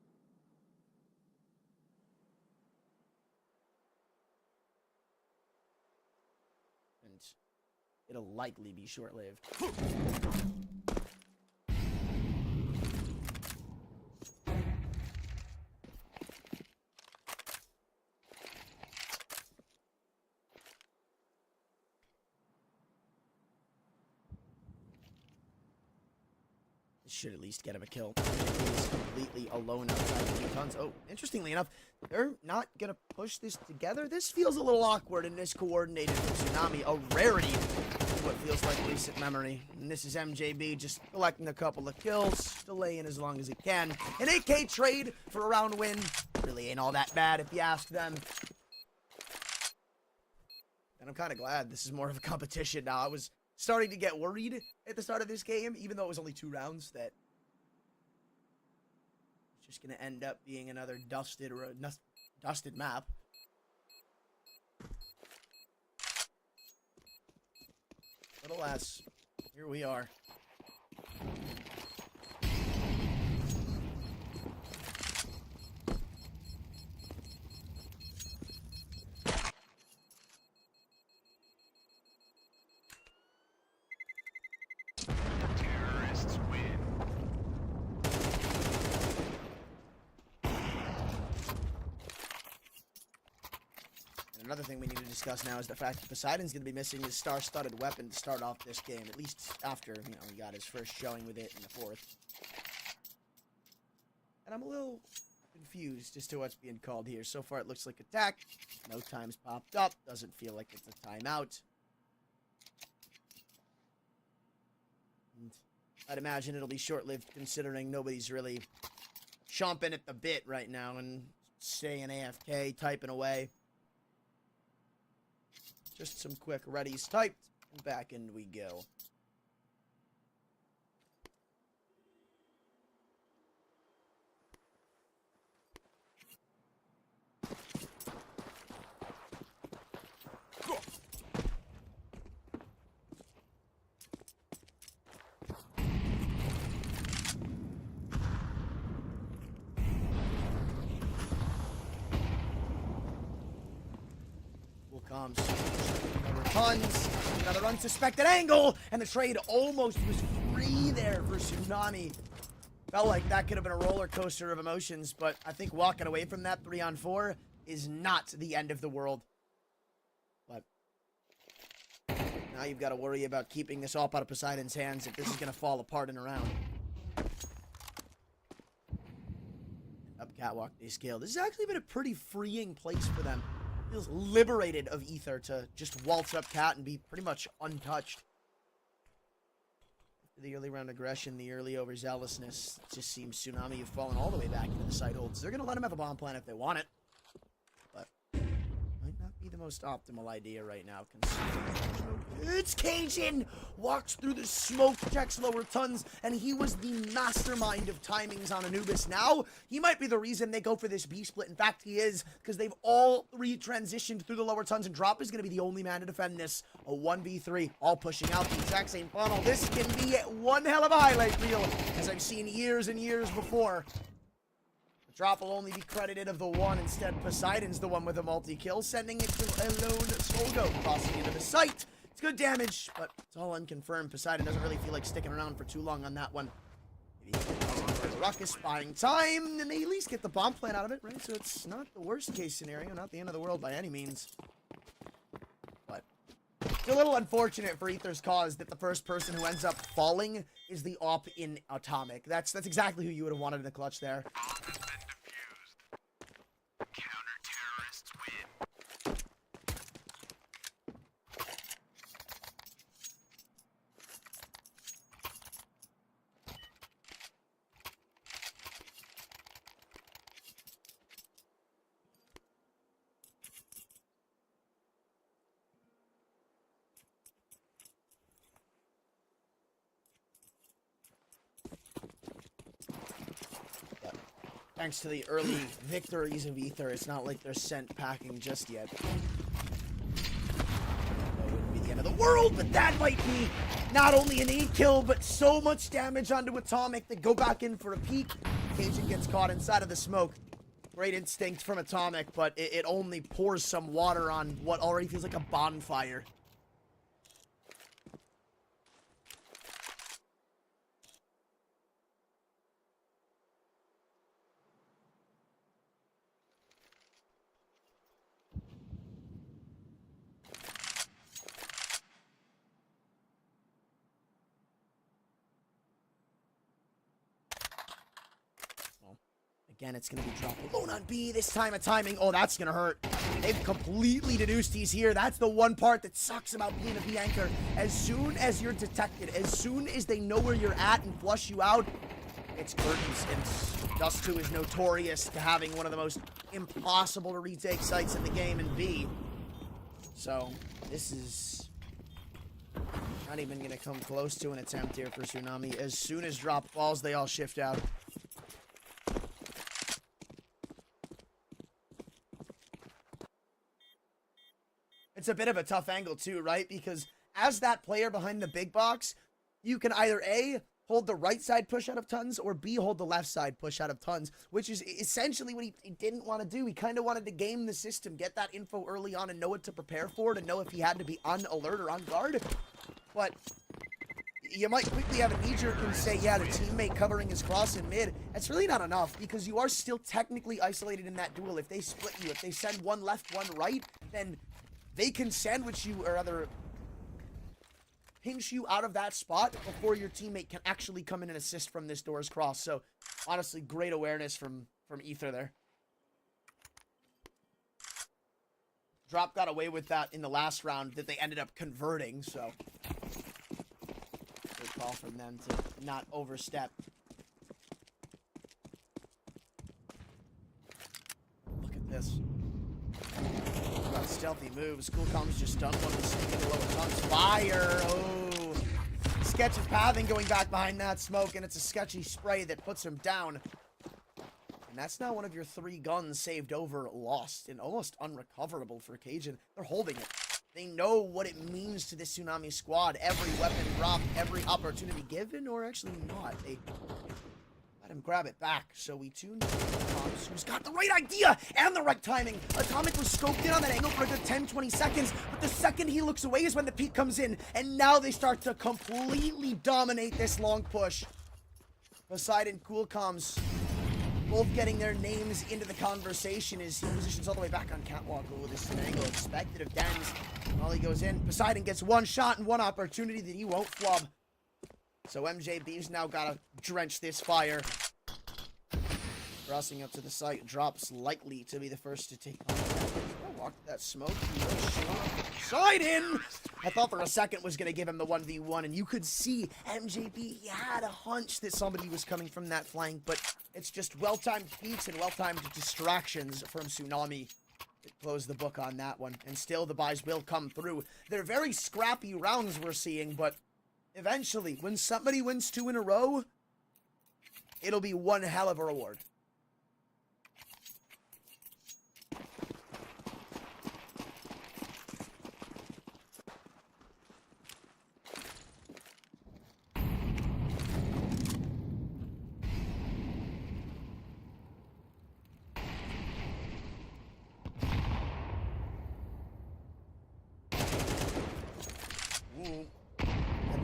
And it'll likely be short-lived. Should at least get him a kill. He's completely alone outside the tons. Oh, interestingly enough, they're not going to push this together. This feels a little awkward and miscoordinated from Tsunami. A rarity is what feels like recent memory. And this is MJB just collecting a couple of kills, delaying as long as it can. An AK trade for a round win really ain't all that bad if you ask them. And I'm kind of glad this is more of a competition now. I was starting to get worried at the start of this game, even though it was only 2 rounds, that it's just going to end up being another dusted map. But alas, here we are. Terrorists win. And another thing we need to discuss now is the fact that Poseidon's going to be missing his star-studded weapon to start off this game, at least after, he got his first showing with it in the 4th. And I'm a little confused as to what's being called here. So far it looks like attack. No time's popped up. Doesn't feel like it's a timeout. And I'd imagine it'll be short-lived considering nobody's really chomping at the bit right now and staying AFK, typing away. Just some quick readies typed, and back in we go. Comes. Tons. Another unsuspected angle. And the trade almost was free there for Tsunami. Felt like that could have been a roller coaster of emotions, but I think walking away from that 3-on-4 is not the end of the world. But now you've got to worry about keeping this all out of Poseidon's hands if this is going to fall apart in a round. Up catwalk they scale. This has actually been a pretty freeing place for them. Feels liberated of Ether to just waltz up cat and be pretty much untouched. The early round aggression, the early overzealousness, it just seems Tsunami have fallen all the way back into the side holds. They're going to let him have a bomb plan if they want it. But might not be the most optimal idea right now. It's Cajun! Walks through the smoke, checks lower tons, and he was the mastermind of timings on Anubis. Now, he might be the reason they go for this B split. In fact, he is, because they've all 3 transitioned through the lower tons, and Drop is going to be the only man to defend this. A 1v3, all pushing out the exact same funnel. This can be one hell of a highlight reel, as I've seen years and years before. Drop will only be credited of the one. Instead, Poseidon's the one with a multi-kill, sending it to a lone Solgo, crossing into the site. It's good damage, but it's all unconfirmed. Poseidon doesn't really feel like sticking around for too long on that one. Maybe Ruckus buying time, and they at least get the bomb plan out of it, right? So it's not the worst case scenario, not the end of the world by any means. But it's a little unfortunate for Ether's cause that the first person who ends up falling is the op in Atomic. That's exactly who you would have wanted in the clutch there. Counter-terrorists win. Thanks to the early victories of Ether, it's not like they're sent packing just yet. That wouldn't be the end of the world, but that might be not only an 8 kill, but so much damage onto Atomic that go back in for a peek. Cajun gets caught inside of the smoke. Great instinct from Atomic, but it only pours some water on what already feels like a bonfire. Again, it's going to be dropped alone on B. This time of timing. Oh, that's going to hurt. They've completely deduced he's here. That's the one part that sucks about being a B anchor. As soon as you're detected, as soon as they know where you're at and flush you out, it's curtains. And Dust 2 is notorious to having one of the most impossible to retake sites in the game in B. So this is not even going to come close to an attempt here for Tsunami. As soon as drop falls, they all shift out. It's a bit of a tough angle too, right? Because as that player behind the big box, you can either A, hold the right side push out of tons, or B, hold the left side push out of tons, which is essentially what he didn't want to do. He kind of wanted to game the system, get that info early on and know what to prepare for, to know if he had to be on alert or on guard. But you might quickly have a knee-jerk and say, yeah, the teammate covering his cross in mid. That's really not enough, because you are still technically isolated in that duel. If they split you, if they send one left, one right, then they can sandwich you, or rather pinch you out of that spot before your teammate can actually come in and assist from this door's cross. So, honestly, great awareness from Ether there. Drop got away with that in the last round that they ended up converting, so good call from them to not overstep. Look at this. Got stealthy moves. Coolcom's just done one with sneaking the lower tons. Fire! Oh! Sketchy pathing going back behind that smoke, and it's a sketchy spray that puts him down. And that's now one of your 3 guns saved over lost and almost unrecoverable for Cajun. They're holding it. They know what it means to this Tsunami squad. Every weapon dropped, every opportunity given, or actually not. They let him grab it back. So we tuned to Thomas, who's got the right idea and the right timing. Atomic was scoped in on that angle for a good 10-20 seconds, but the second he looks away is when the peek comes in, and now they start to completely dominate this long push. Poseidon, Coolcoms, both getting their names into the conversation as he positions all the way back on catwalk. Oh, this is an angle expected of Dens. While he goes in, Poseidon gets one shot and one opportunity that he won't flub. So MJB's now got to drench this fire. Crossing up to the site, drops likely to be the first to take on. Walk that smoke. Side in! I thought for a second was going to give him the 1v1, and you could see MJB, he had a hunch that somebody was coming from that flank, but it's just well-timed peeks and well-timed distractions from Tsunami that close the book on that one. And still, the buys will come through. They're very scrappy rounds we're seeing, but eventually, when somebody wins 2 in a row, it'll be one hell of a reward.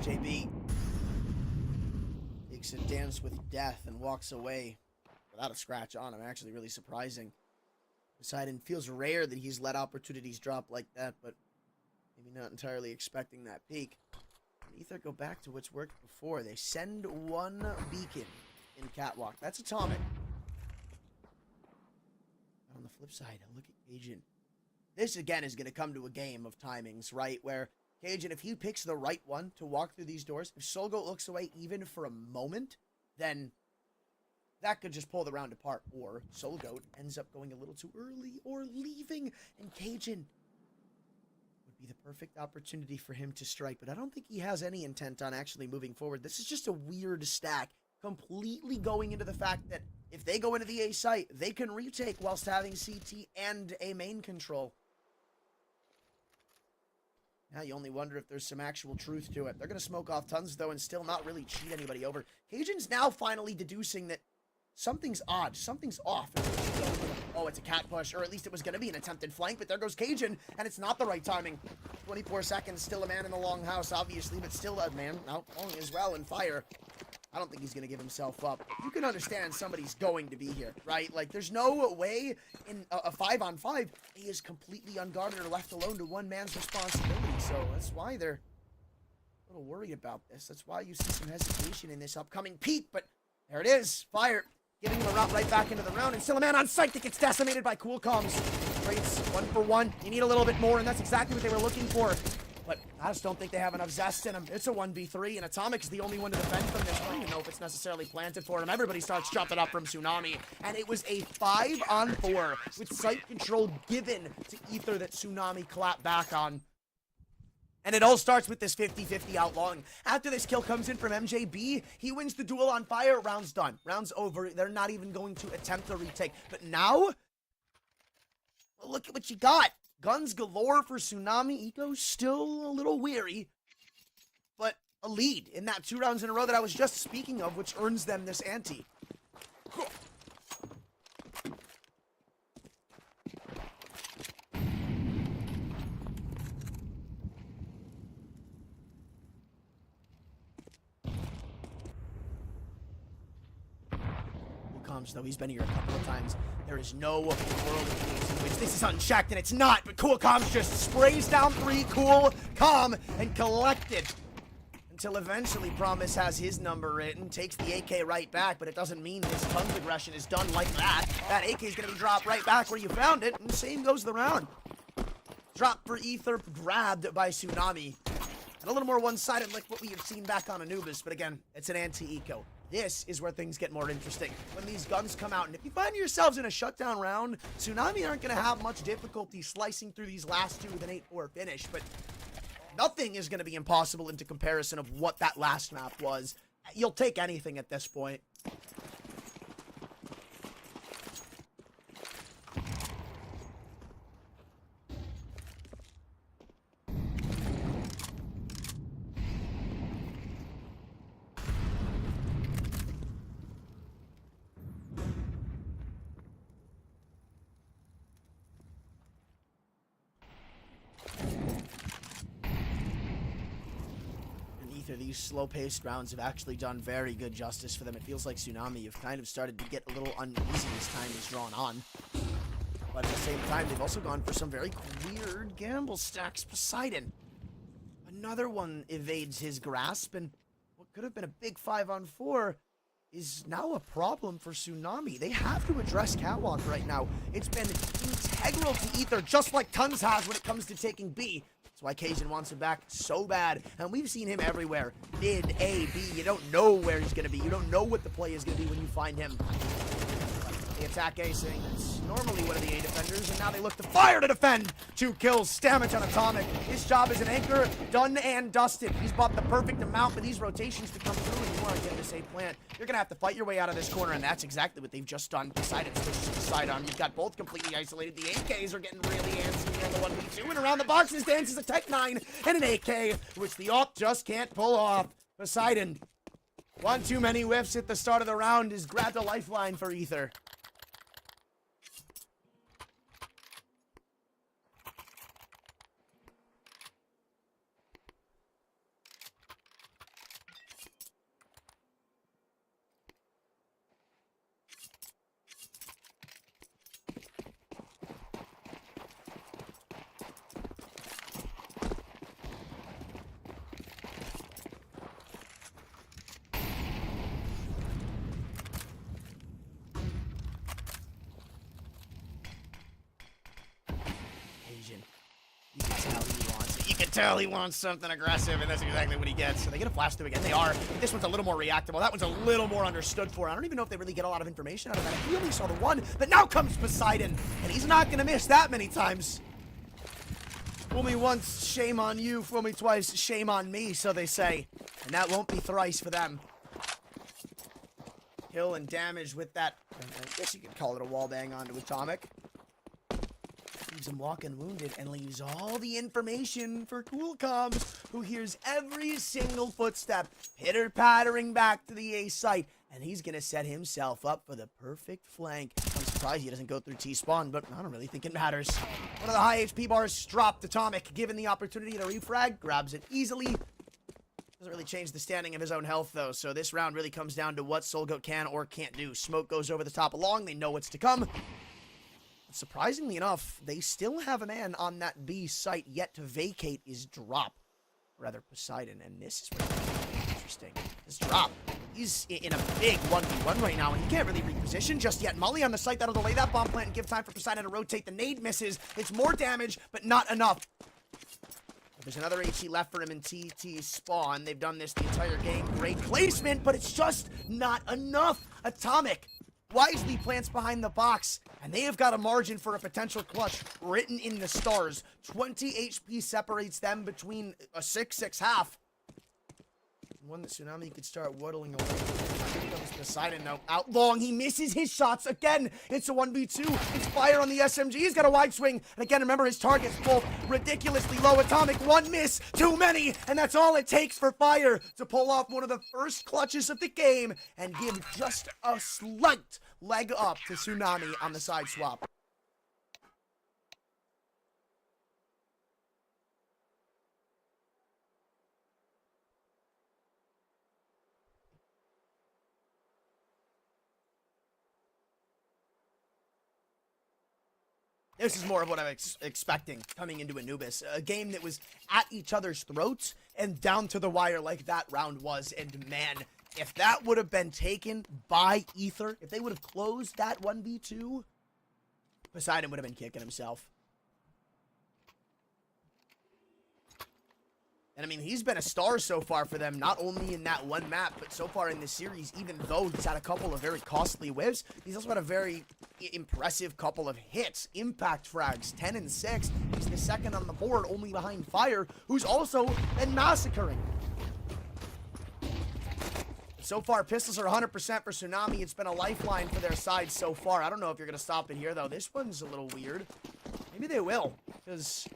MJB takes a dance with death and walks away without a scratch on him. Actually, really surprising. Poseidon feels rare that he's let opportunities drop like that, but maybe not entirely expecting that peak. Ether go back to what's worked before. They send one beacon in catwalk. That's Atomic. On the flip side, look at Cajun. This again is going to come to a game of timings, right? Where Cajun, if he picks the right one to walk through these doors, if Solgoat looks away even for a moment, then that could just pull the round apart. Or Solgoat ends up going a little too early or leaving, and Cajun would be the perfect opportunity for him to strike. But I don't think he has any intent on actually moving forward. This is just a weird stack, completely going into the fact that if they go into the A site, they can retake whilst having CT and A main control. Now you only wonder if there's some actual truth to it. They're going to smoke off tons, though, and still not really cheat anybody over. Cajun's now finally deducing that something's odd. Something's off. Oh, it's a cat push, or at least it was going to be an attempted flank, but there goes Cajun, and it's not the right timing. 24 seconds, still a man in the long house, obviously, but still a man out long as well, and fire. I don't think he's going to give himself up. You can understand somebody's going to be here, right? Like, there's no way in a 5-on-5 he is completely unguarded or left alone to one man's responsibility. So that's why they're a little worried about this. That's why you see some hesitation in this upcoming peak. But there it is. Fire. Giving him a route right back into the round. And still a man on site that gets decimated by Coolcoms. Trades 1 for 1. You need a little bit more, and that's exactly what they were looking for. But I just don't think they have enough zest in them. It's a 1v3, and Atomic is the only one to defend from this. I don't even know if it's necessarily planted for him. Everybody starts jumping up from Tsunami, and it was a 5-on-4 with site control given to Ether that Tsunami clapped back on. And it all starts with this 50-50 outlawing. After this kill comes in from MJB, he wins the duel on fire. Round's done. Round's over. They're not even going to attempt a retake. But now, well, look at what you got. Guns galore for Tsunami. Eco's still a little weary. But a lead in that 2 rounds in a row that I was just speaking of, which earns them this ante. Though he's been here a couple of times. There is no world in which this is unchecked, and it's not, but Cool Calm's just sprays down 3, cool, calm, and collected. Until eventually Promise has his number written, takes the AK right back, but it doesn't mean his tons aggression is done like that. That AK is going to be dropped right back where you found it, and the same goes the round. Drop for Ether, grabbed by Tsunami. And a little more one-sided like what we have seen back on Anubis, but again, it's an anti-eco. This is where things get more interesting. When these guns come out, and if you find yourselves in a shutdown round, Tsunami aren't going to have much difficulty slicing through these last 2 with an 8-4 finish, but nothing is going to be impossible into comparison of what that last map was. You'll take anything at this point. These slow-paced rounds have actually done very good justice for them. It feels like Tsunami have kind of started to get a little uneasy as time is drawn on. But at the same time, they've also gone for some very weird gamble stacks. Poseidon. Another one evades his grasp, and what could have been a big 5-on-4 is now a problem for Tsunami. They have to address Catwalk right now. It's been integral to Ether, just like Tons has when it comes to taking B. That's why Cajun wants him back so bad. And we've seen him everywhere. Mid, A, B. You don't know where he's going to be. You don't know what the play is going to be when you find him. They attack A, saying that's normally one of the A defenders, and now they look to fire to defend. 2 kills, damage on Atomic. His job as an anchor, done and dusted. He's bought the perfect amount for these rotations to come through, and you want to get this A plant. You're going to have to fight your way out of this corner, and that's exactly what they've just done. Poseidon switches to the sidearm. You've got both completely isolated. The AKs are getting really antsy here in the 1v2, and around the boxes dances a Tech 9 and an AK, which the AWP just can't pull off. Poseidon, one too many whiffs at the start of the round, has grabbed a lifeline for Ether. Tell he wants something aggressive, and that's exactly what he gets. So they get a flash through again. They are. This one's a little more reactable. That one's a little more understood for. I don't even know if they really get a lot of information out of that. We only saw the one, but now comes Poseidon, and he's not going to miss that many times. Fool me once, shame on you. Fool me twice, shame on me, so they say. And that won't be thrice for them. Kill and damage with that, I guess you could call it a wallbang onto Atomic. Leaves him walking wounded and leaves all the information for Cool Comms, who hears every single footstep pitter-pattering back to the A site, and he's gonna set himself up for the perfect flank. I'm surprised he doesn't go through T-spawn, but I don't really think it matters. One of the high HP bars dropped. Atomic, given the opportunity to refrag, grabs it easily. Doesn't really change the standing of his own health, though, so this round really comes down to what Soulgoat can or can't do. Smoke goes over the top along, they know what's to come. Surprisingly enough, they still have a man on that B site yet to vacate his drop. Rather, Poseidon, and this is what's interesting. This drop, he's in a big 1v1 right now, and he can't really reposition just yet. Molly on the site, that'll delay that bomb plant and give time for Poseidon to rotate. The nade misses. It's more damage, but not enough. There's another HE left for him in TT spawn. They've done this the entire game. Great placement, but it's just not enough. Atomic wisely plants behind the box, and they have got a margin for a potential clutch written in the stars. 20 HP separates them between a 6-6 half. One that Tsunami could start whittling away. Poseidon now out long. He misses his shots again. It's a 1v2. It's fire on the SMG. He's got a wide swing. And again, remember his target's both ridiculously low. Atomic, one miss, too many. And that's all it takes for Fire to pull off one of the first clutches of the game and give just a slight leg up to Tsunami on the side swap. This is more of what I'm expecting coming into Anubis. A game that was at each other's throats and down to the wire like that round was. And man, if that would have been taken by Ether, if they would have closed that 1v2, Poseidon would have been kicking himself. And I mean, he's been a star so far for them, not only in that one map, but so far in this series, even though he's had a couple of very costly whiffs, he's also had a very impressive couple of hits. Impact frags, 10 and 6. He's the second on the board, only behind Fire, who's also been massacring. So far, pistols are 100% for Tsunami. It's been a lifeline for their side so far. I don't know if you're going to stop it here, though. This one's a little weird. Maybe they will, because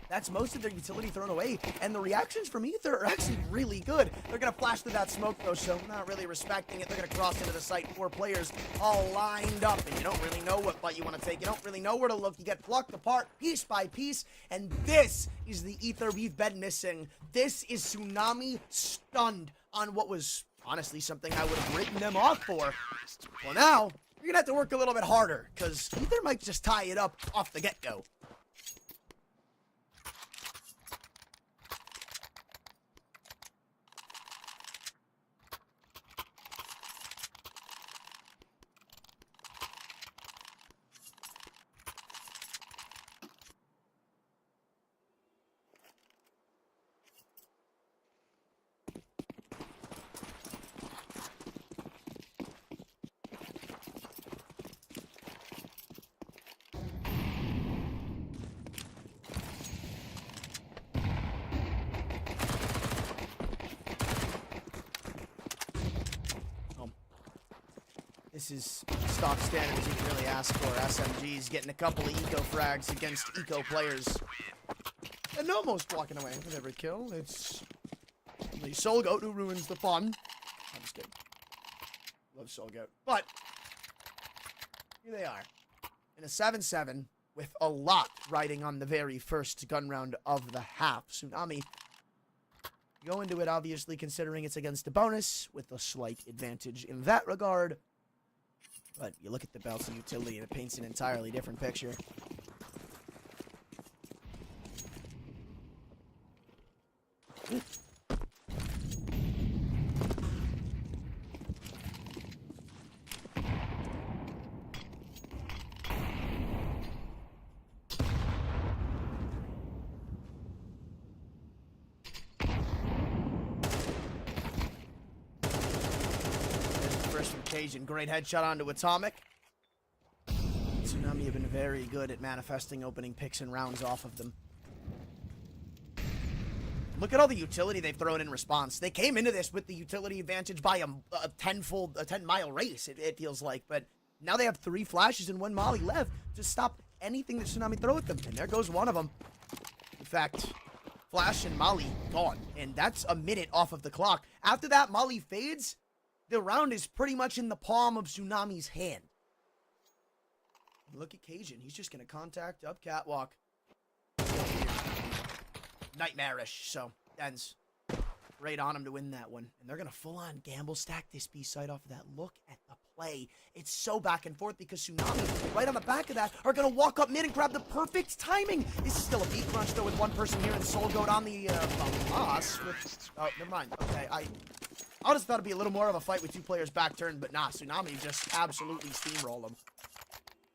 that's most of their utility thrown away, and the reactions from Ether are actually really good. They're going to flash through that smoke, though, so not really respecting it. They're going to cross into the site. 4 players all lined up, and you don't really know what fight you want to take. You don't really know where to look. You get plucked apart piece by piece, and this is the Ether we've been missing. This is Tsunami stunned on what was honestly something I would have written them off for. Well, now, you're going to have to work a little bit harder, because Ether might just tie it up off the get-go. This is stock standard as you can really ask for. SMGs getting a couple of eco frags against eco players. And almost walking away with every kill. It's the Soul Goat who ruins the fun. I'm just kidding. Love Soul Goat. But here they are. In a 7-7 with a lot riding on the very first gun round of the half. Tsunami go into it obviously considering it's against a bonus with a slight advantage in that regard. But you look at the belts and utility and it paints an entirely different picture. Cajun, great headshot onto Atomic. Tsunami have been very good at manifesting opening picks and rounds off of them. Look at all the utility they've thrown in response. They came into this with the utility advantage by a 10-mile race, it feels like. But now they have 3 flashes and 1 molly left to stop anything that Tsunami throw at them. And there goes one of them. In fact, flash and molly gone. And that's a minute off of the clock. After that, molly fades. The round is pretty much in the palm of Tsunami's hand. Look at Cajun. He's just going to contact up catwalk. Nightmarish. So, ends right on him to win that one. And they're going to full-on gamble stack this B side off of that. Look at the play. It's so back and forth because Tsunami, right on the back of that, are going to walk up mid and grab the perfect timing. This is still a beat crunch, though, with one person here and Soul Goat on the boss. Oh, never mind. Okay, I just thought it'd be a little more of a fight with 2 players back turned, but nah, Tsunami just absolutely steamroll them.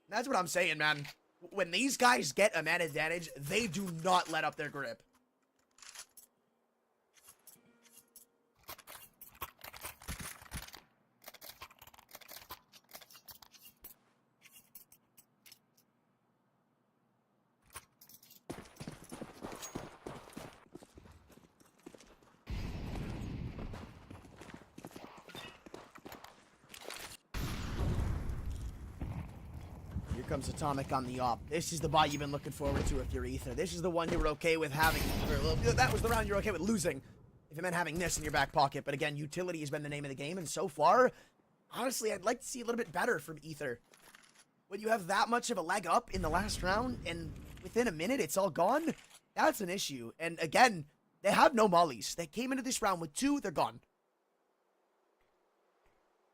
That's what I'm saying, man. When these guys get a man advantage, they do not let up their grip. comes Atomic on the op. This is the buy you've been looking forward to if you're Ether. This is the one you were okay with having. That was the round you're okay with losing. If it meant having this in your back pocket. But again, utility has been the name of the game. And so far, honestly, I'd like to see a little bit better from Ether. When you have that much of a leg up in the last round, and within a minute, it's all gone, that's an issue. And again, they have no mollies. They came into this round with 2, they're gone.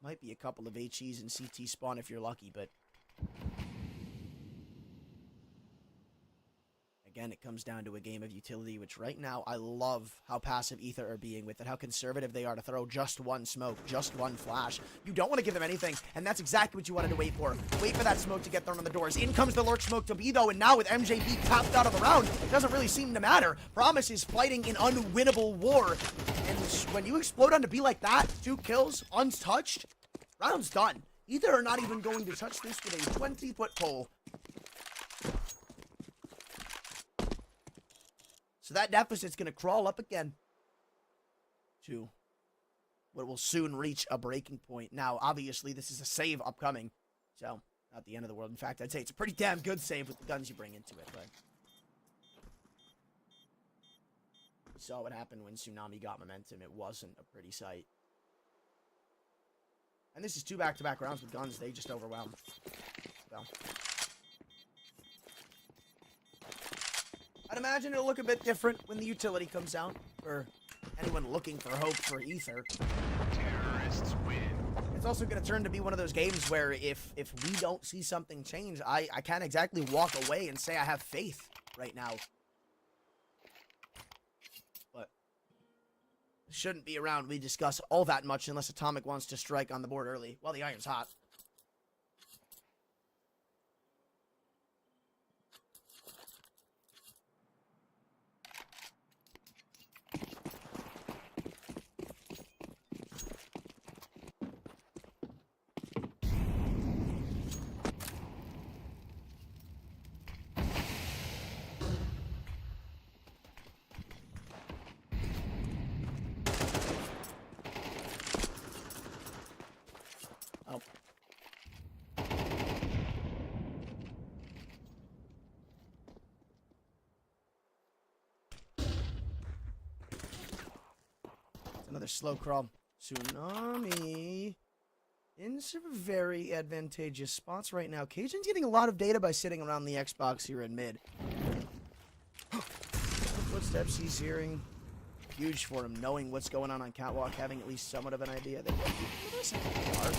Might be a couple of HEs and CT spawn if you're lucky, but again, it comes down to a game of utility, which right now, I love how passive Ether are being with it, how conservative they are to throw just one smoke, just one flash. You don't want to give them anything, and that's exactly what you wanted to wait for. Wait for that smoke to get thrown on the doors. In comes the lurk smoke to be, though, and now with MJB tapped out of the round, it doesn't really seem to matter. Promise is fighting an unwinnable war, and when you explode on to be like that, 2 kills, untouched, round's done. Ether are not even going to touch this with a 20-foot pole. So that deficit's going to crawl up again to what will soon reach a breaking point. Now, obviously, this is a save upcoming, so not the end of the world. In fact, I'd say it's a pretty damn good save with the guns you bring into it. But we saw what happened when Tsunami got momentum. It wasn't a pretty sight. And this is 2 back-to-back rounds with guns. They just overwhelmed. So I'd imagine it'll look a bit different when the utility comes out for anyone looking for hope for Ether. Terrorists win. It's also going to turn to be one of those games where if we don't see something change, I can't exactly walk away and say I have faith right now. But it shouldn't be a round we discuss all that much unless Atomic wants to strike on the board early while the iron's hot. Oh. It's another slow crawl. Tsunami in some very advantageous spots right now. Cajun's getting a lot of data by sitting around the Xbox here in mid. Footsteps he's hearing. Huge for him, knowing what's going on Catwalk, having at least somewhat of an idea. They are.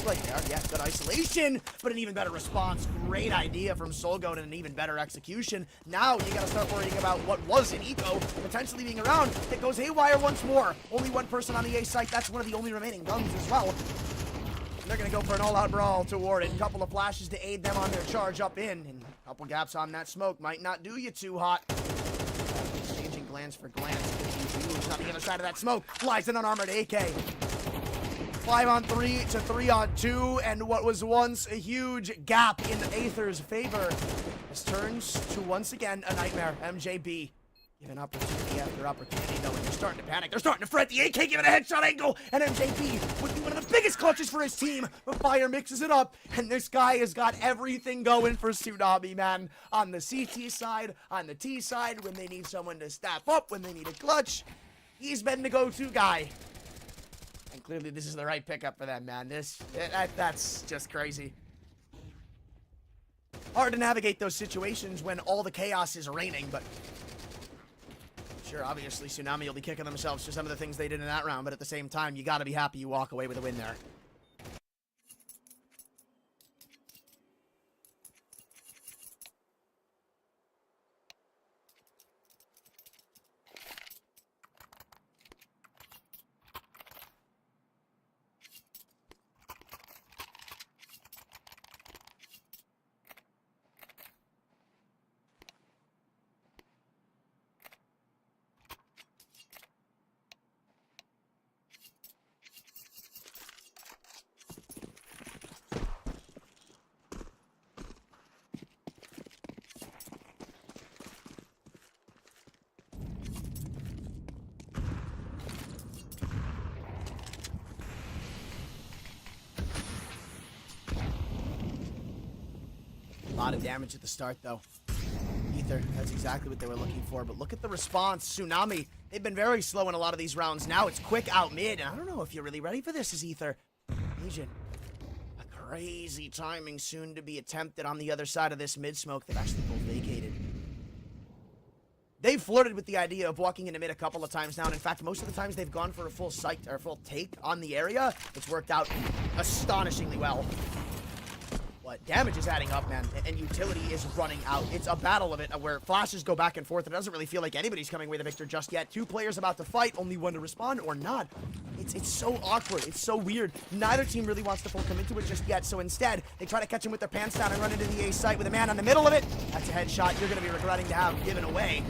Like they are. Yeah, good isolation, but an even better response. Great idea from Solgoat and an even better execution. Now you gotta start worrying about what was an eco potentially being around. It goes haywire once more. Only one person on the A site. That's one of the only remaining guns as well. And they're gonna go for an all-out brawl toward it. A couple of flashes to aid them on their charge up in, and a couple gaps on that smoke might not do you too hot. Exchanging glance for glance. On the other side of that smoke lies an unarmored AK. 5-on-3 to 3-on-2, and what was once a huge gap in Aether's favor has turned to once again a nightmare. MJB given opportunity after opportunity, though, and they're starting to panic. They're starting to fret. The AK given a headshot angle, and MJB would be one of the biggest clutches for his team. But Fire mixes it up, and this guy has got everything going for Tsunami, man. On the CT side, on the T side, when they need someone to step up, when they need a clutch, he's been the go-to guy. And clearly this is the right pickup for them, man. That's just crazy. Hard to navigate those situations when all the chaos is raining, but sure, obviously Tsunami will be kicking themselves for some of the things they did in that round, but at the same time, you gotta be happy you walk away with a win there. lot of damage at the start, though. Ether, that's exactly what they were looking for. But look at the response. Tsunami, they've been very slow in a lot of these rounds. Now it's quick out mid. And I don't know if you're really ready for this as Ether. Legion, a crazy timing soon to be attempted on the other side of this mid smoke. They've actually both vacated. They've flirted with the idea of walking into mid a couple of times now, and in fact, most of the times they've gone for a full sight or full take on the area. It's worked out astonishingly well. But damage is adding up, man, and utility is running out. It's a battle of it where flashes go back and forth. It doesn't really feel like anybody's coming away the victor just yet. Two players about to fight, only one to respond or not. It's so awkward. It's so weird. Neither team really wants to full come into it just yet, so instead, they try to catch him with their pants down and run into the A site with a man on the middle of it. That's a headshot you're going to be regretting to have given away.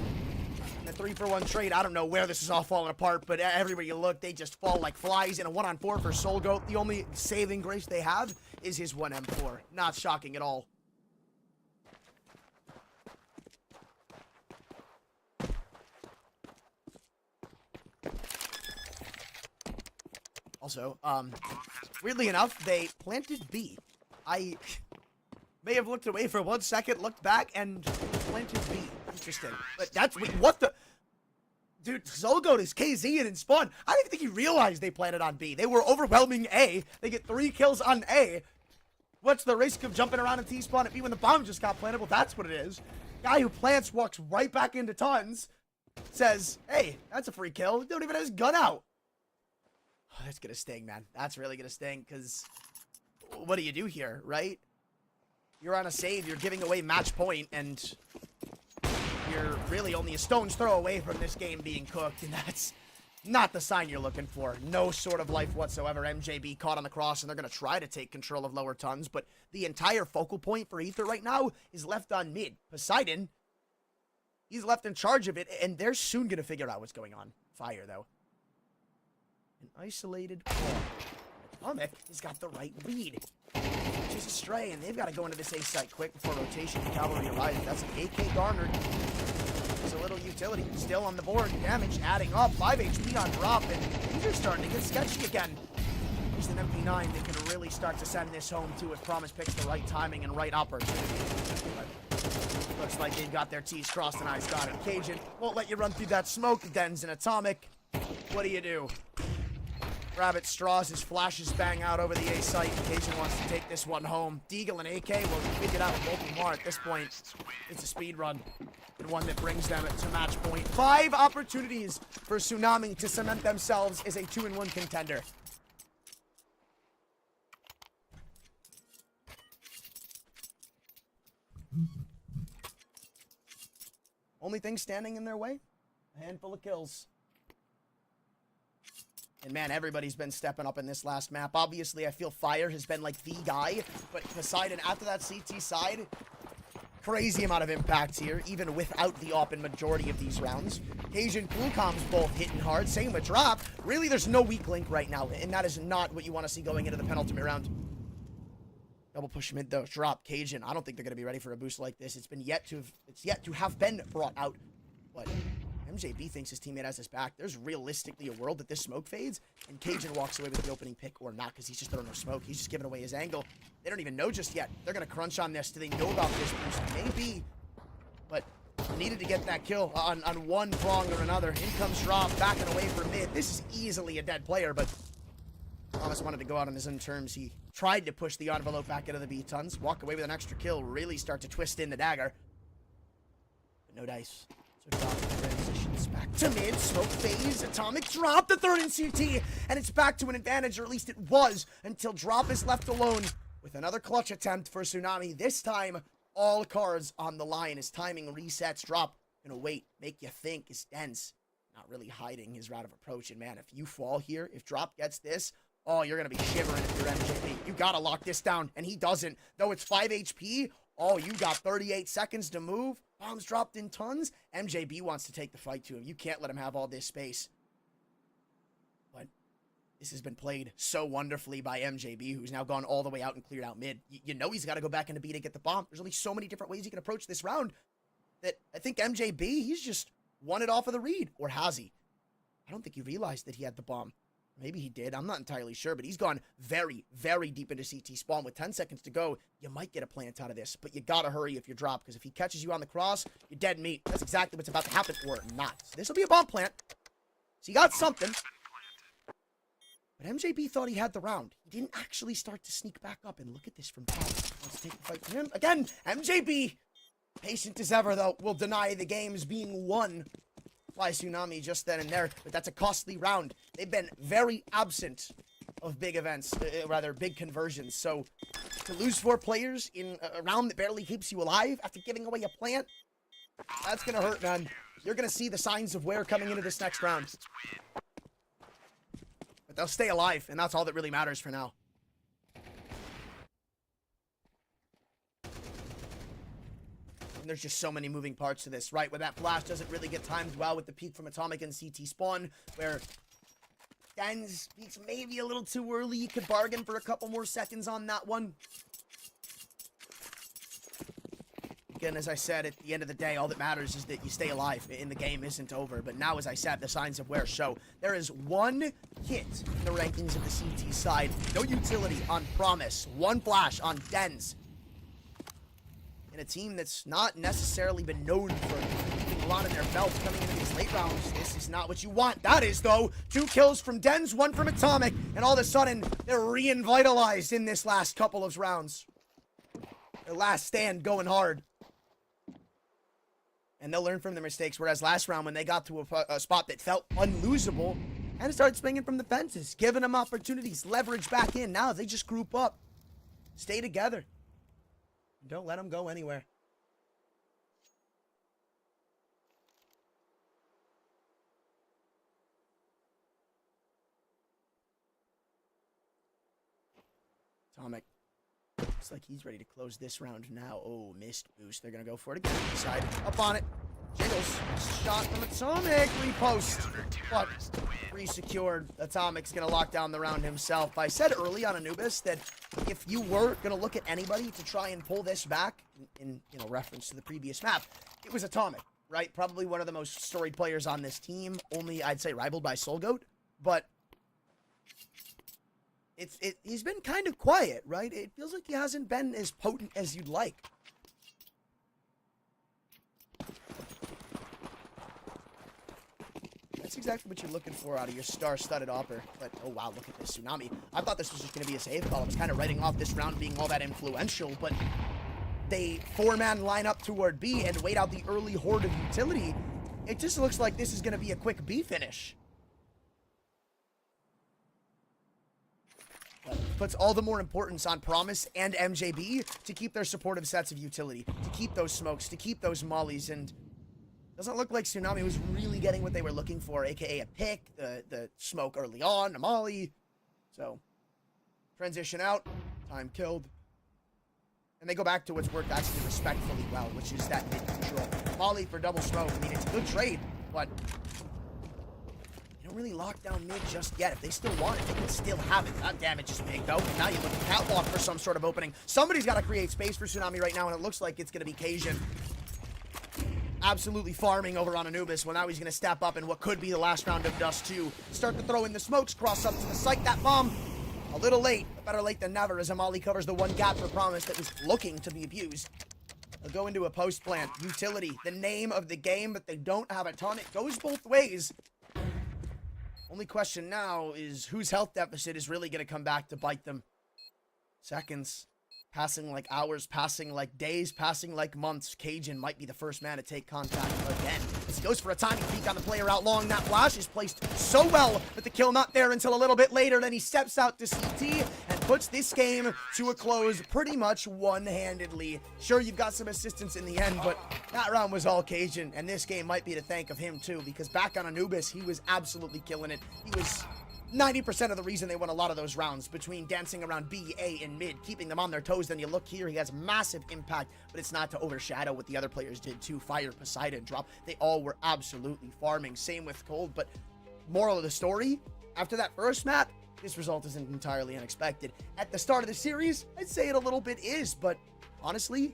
A 3-for-1 trade. I don't know where this is all falling apart, but everywhere you look, they just fall like flies in a 1-on-4 for Soul Goat. The only saving grace they have is his 1M4. Not shocking at all. Also, weirdly enough, they planted B. I may have looked away for 1 second, looked back, and planted B. Interesting. But that's what the... Dude, Zolgoat is KZ and in spawn. I don't even think he realized they planted on B. They were overwhelming A. They get 3 kills on A. What's the risk of jumping around in T-spawn at B when the bomb just got planted? Well, that's what it is. Guy who plants walks right back into tons. Says, hey, that's a free kill. Don't even have his gun out. Oh, that's gonna sting, man. That's really gonna sting, because what do you do here, right? You're on a save, you're giving away match point, and you're really only a stone's throw away from this game being cooked, and that's not the sign you're looking for. No sort of life whatsoever. MJB caught on the cross, and they're going to try to take control of lower tons, but the entire focal point for Ether right now is left on mid. Poseidon, he's left in charge of it, and they're soon going to figure out what's going on. Fire, though. An isolated core. Atomic has got the right read. Just astray, and they've got to go into this A site quick before rotation and cavalry arrives. That's an AK garnered. There's a little utility still on the board. Damage adding up. 5 HP on drop, and these are starting to get sketchy again. Here's an MP9 that can really start to send this home too if Promise picks the right timing and right opportunity. But looks like they've got their T's crossed and I's got it. Cajun won't let you run through that smoke. Den's an Atomic. What do? Rabbit straws, his flashes bang out over the A site. Cajun wants to take this one home. Deagle and AK will figure it out both more at this point. It's a speed run, and one that brings them to match point. 5 opportunities for Tsunami to cement themselves as a 2-in-1 contender. Only thing standing in their way? A handful of kills. And man, everybody's been stepping up in this last map. Obviously, I feel Fire has been like the guy, but Poseidon after that CT side, crazy amount of impact here, even without the op in majority of these rounds. Cajun, Coolcom's both hitting hard. Same with Drop. Really, there's no weak link right now, and that is not what you want to see going into the penultimate round. Double push mid though. Drop Cajun. I don't think they're going to be ready for a boost like this. It's yet to have been brought out. But MJB thinks his teammate has his back. There's realistically a world that this smoke fades and Cajun walks away with the opening pick or not because he's just throwing no smoke. He's just giving away his angle. They don't even know just yet. They're going to crunch on this. Do they know about this boost? Maybe. But needed to get that kill on one prong or another. In comes Drop, backing away from mid. This is easily a dead player, but Thomas wanted to go out on his own terms. He tried to push the envelope back into the B tons, walk away with an extra kill, really start to twist in the dagger. But no dice. So Drop transitions back to mid, smoke phase, Atomic Drop the third in CT, and it's back to an advantage, or at least it was, until Drop is left alone with another clutch attempt for Tsunami. This time, all cards on the line as timing resets. Drop gonna wait, make you think is dense, not really hiding his route of approach. And man, if you fall here, if Drop gets this, oh, you're gonna be shivering if you're MJB. You gotta lock this down, and he doesn't. Though it's 5 HP, oh, you got 38 seconds to move. Bombs dropped in tons. MJB wants to take the fight to him. You can't let him have all this space. But this has been played so wonderfully by MJB, who's now gone all the way out and cleared out mid. You know he's got to go back into B to get the bomb. There's only so many different ways he can approach this round that I think MJB, he's just won it off of the read. Or has he? I don't think he realized that he had the bomb. Maybe he did. I'm not entirely sure, but he's gone very, very deep into CT spawn. With 10 seconds to go, you might get a plant out of this, but you gotta hurry if you drop, because if he catches you on the cross, you're dead meat. That's exactly what's about to happen, or not. So this will be a bomb plant. So you got something. But MJB thought he had the round. He didn't actually start to sneak back up, and look at this from top. Let's take the fight from him. Again, MJB, patient as ever, though, will deny the games being won by Tsunami just then and there, but that's a costly round. They've been very absent of big events, rather big conversions. So to lose 4 players in a round that barely keeps you alive after giving away a plant, that's gonna hurt, man. You're gonna see the signs of wear coming into this next round. But they'll stay alive, and that's all that really matters for now. And there's just so many moving parts to this, right? Where that flash doesn't really get timed well with the peak from Atomic and CT spawn, where Dan's peaks maybe a little too early. You could bargain for a couple more seconds on that one. Again, as I said, at the end of the day, all that matters is that you stay alive and the game isn't over. But now, as I said, the signs of wear show. There is 1 hit in the rankings of the CT side. No utility on Promise. 1 flash on Dens. In a team that's not necessarily been known for keeping a lot in their belt coming into these late rounds. This is not what you want. That is, though, 2 kills from Dens, 1 from Atomic, and all of a sudden, they're re-invitalized in this last couple of rounds. Their last stand going hard. And they'll learn from their mistakes, whereas last round, when they got to a spot that felt unlosable, and started swinging from the fences, giving them opportunities, leverage back in. Now they just group up. Stay together. Don't let them go anywhere. Atomic. Looks like he's ready to close this round now. Oh, missed boost. They're going to go for it again. Side. Up on it. Jiggles. Shot from Atomic. Repost. But re-secured. Atomic's going to lock down the round himself. I said early on Anubis that if you were going to look at anybody to try and pull this back, in reference to the previous map, it was Atomic, right? Probably one of the most storied players on this team. Only, I'd say, rivaled by SoulGoat. But he's been kind of quiet, right? It feels like he hasn't been as potent as you'd like. That's exactly what you're looking for out of your star-studded Opper. But, oh wow, look at this Tsunami. I thought this was just going to be a save call. I was kind of writing off this round being all that influential, but they 4-man line up toward B and wait out the early horde of utility. It just looks like this is going to be a quick B finish. Puts all the more importance on Promise and MJB to keep their supportive sets of utility, to keep those smokes, to keep those mollies, and doesn't look like Tsunami was really getting what they were looking for, aka a pick, the smoke early on, a molly. So, transition out, time killed. And they go back to what's worked actually respectfully well, which is that mid-control. Molly for double smoke, I mean, it's a good trade, but really lock down mid just yet. If they still want it, they can still have it. That damage is big, though. Now you look at catwalk for some sort of opening. Somebody's got to create space for Tsunami right now, and it looks like it's going to be Cajun. Absolutely farming over on Anubis. Well, now he's going to step up in what could be the last round of Dust 2. Start to throw in the smokes, cross up to the site. That bomb, a little late, but better late than never, as Amali covers the 1 gap for Promise that was looking to be abused. They'll go into a post plant. Utility, the name of the game, but they don't have a ton. It goes both ways. Only question now is whose health deficit is really going to come back to bite them. Seconds, passing like hours, passing like days, passing like months. Cajun might be the first man to take contact again. As he goes for a tiny peek on the player out long. That flash is placed so well, but the kill not there until a little bit later. Then he steps out to CT and puts this game to a close pretty much one-handedly. Sure, you've got some assistance in the end, but that round was all Cajun, and this game might be to thank of him too, because back on Anubis, he was absolutely killing it. He was 90% of the reason they won a lot of those rounds, between dancing around B, A, and mid, keeping them on their toes. Then you look here, he has massive impact, but it's not to overshadow what the other players did too. Fire, Poseidon, Drop, they all were absolutely farming. Same with Cold, but moral of the story, after that first map, this result isn't entirely unexpected. At the start of the series, I'd say it a little bit is, but honestly,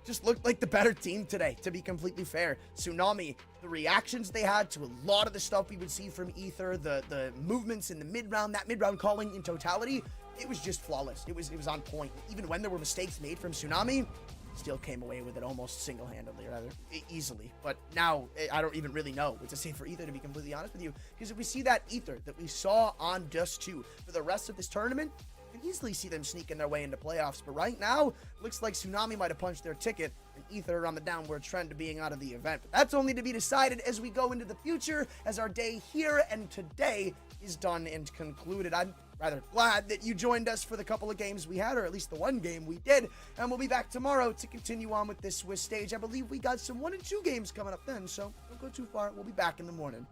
just looked like the better team today, to be completely fair. Tsunami, the reactions they had to a lot of the stuff we would see from Ether, the movements in the mid-round, that mid-round calling in totality, it was just flawless. It was on point. Even when there were mistakes made from Tsunami, still came away with it almost single-handedly, rather easily. But now, I don't even really know what to say for Ether, to be completely honest with you, because if we see that Ether that we saw on Dust 2 for the rest of this tournament, you can easily see them sneaking their way into playoffs. But right now, looks like Tsunami might have punched their ticket, and Ether are on the downward trend to being out of the event. But that's only to be decided as we go into the future, as our day here and today is done and concluded. I'm rather glad that you joined us for the couple of games we had, or at least the one game we did, and we'll be back tomorrow to continue on with this Swiss stage. I believe we got some 1 and 2 games coming up then, so don't go too far. We'll be back in the morning.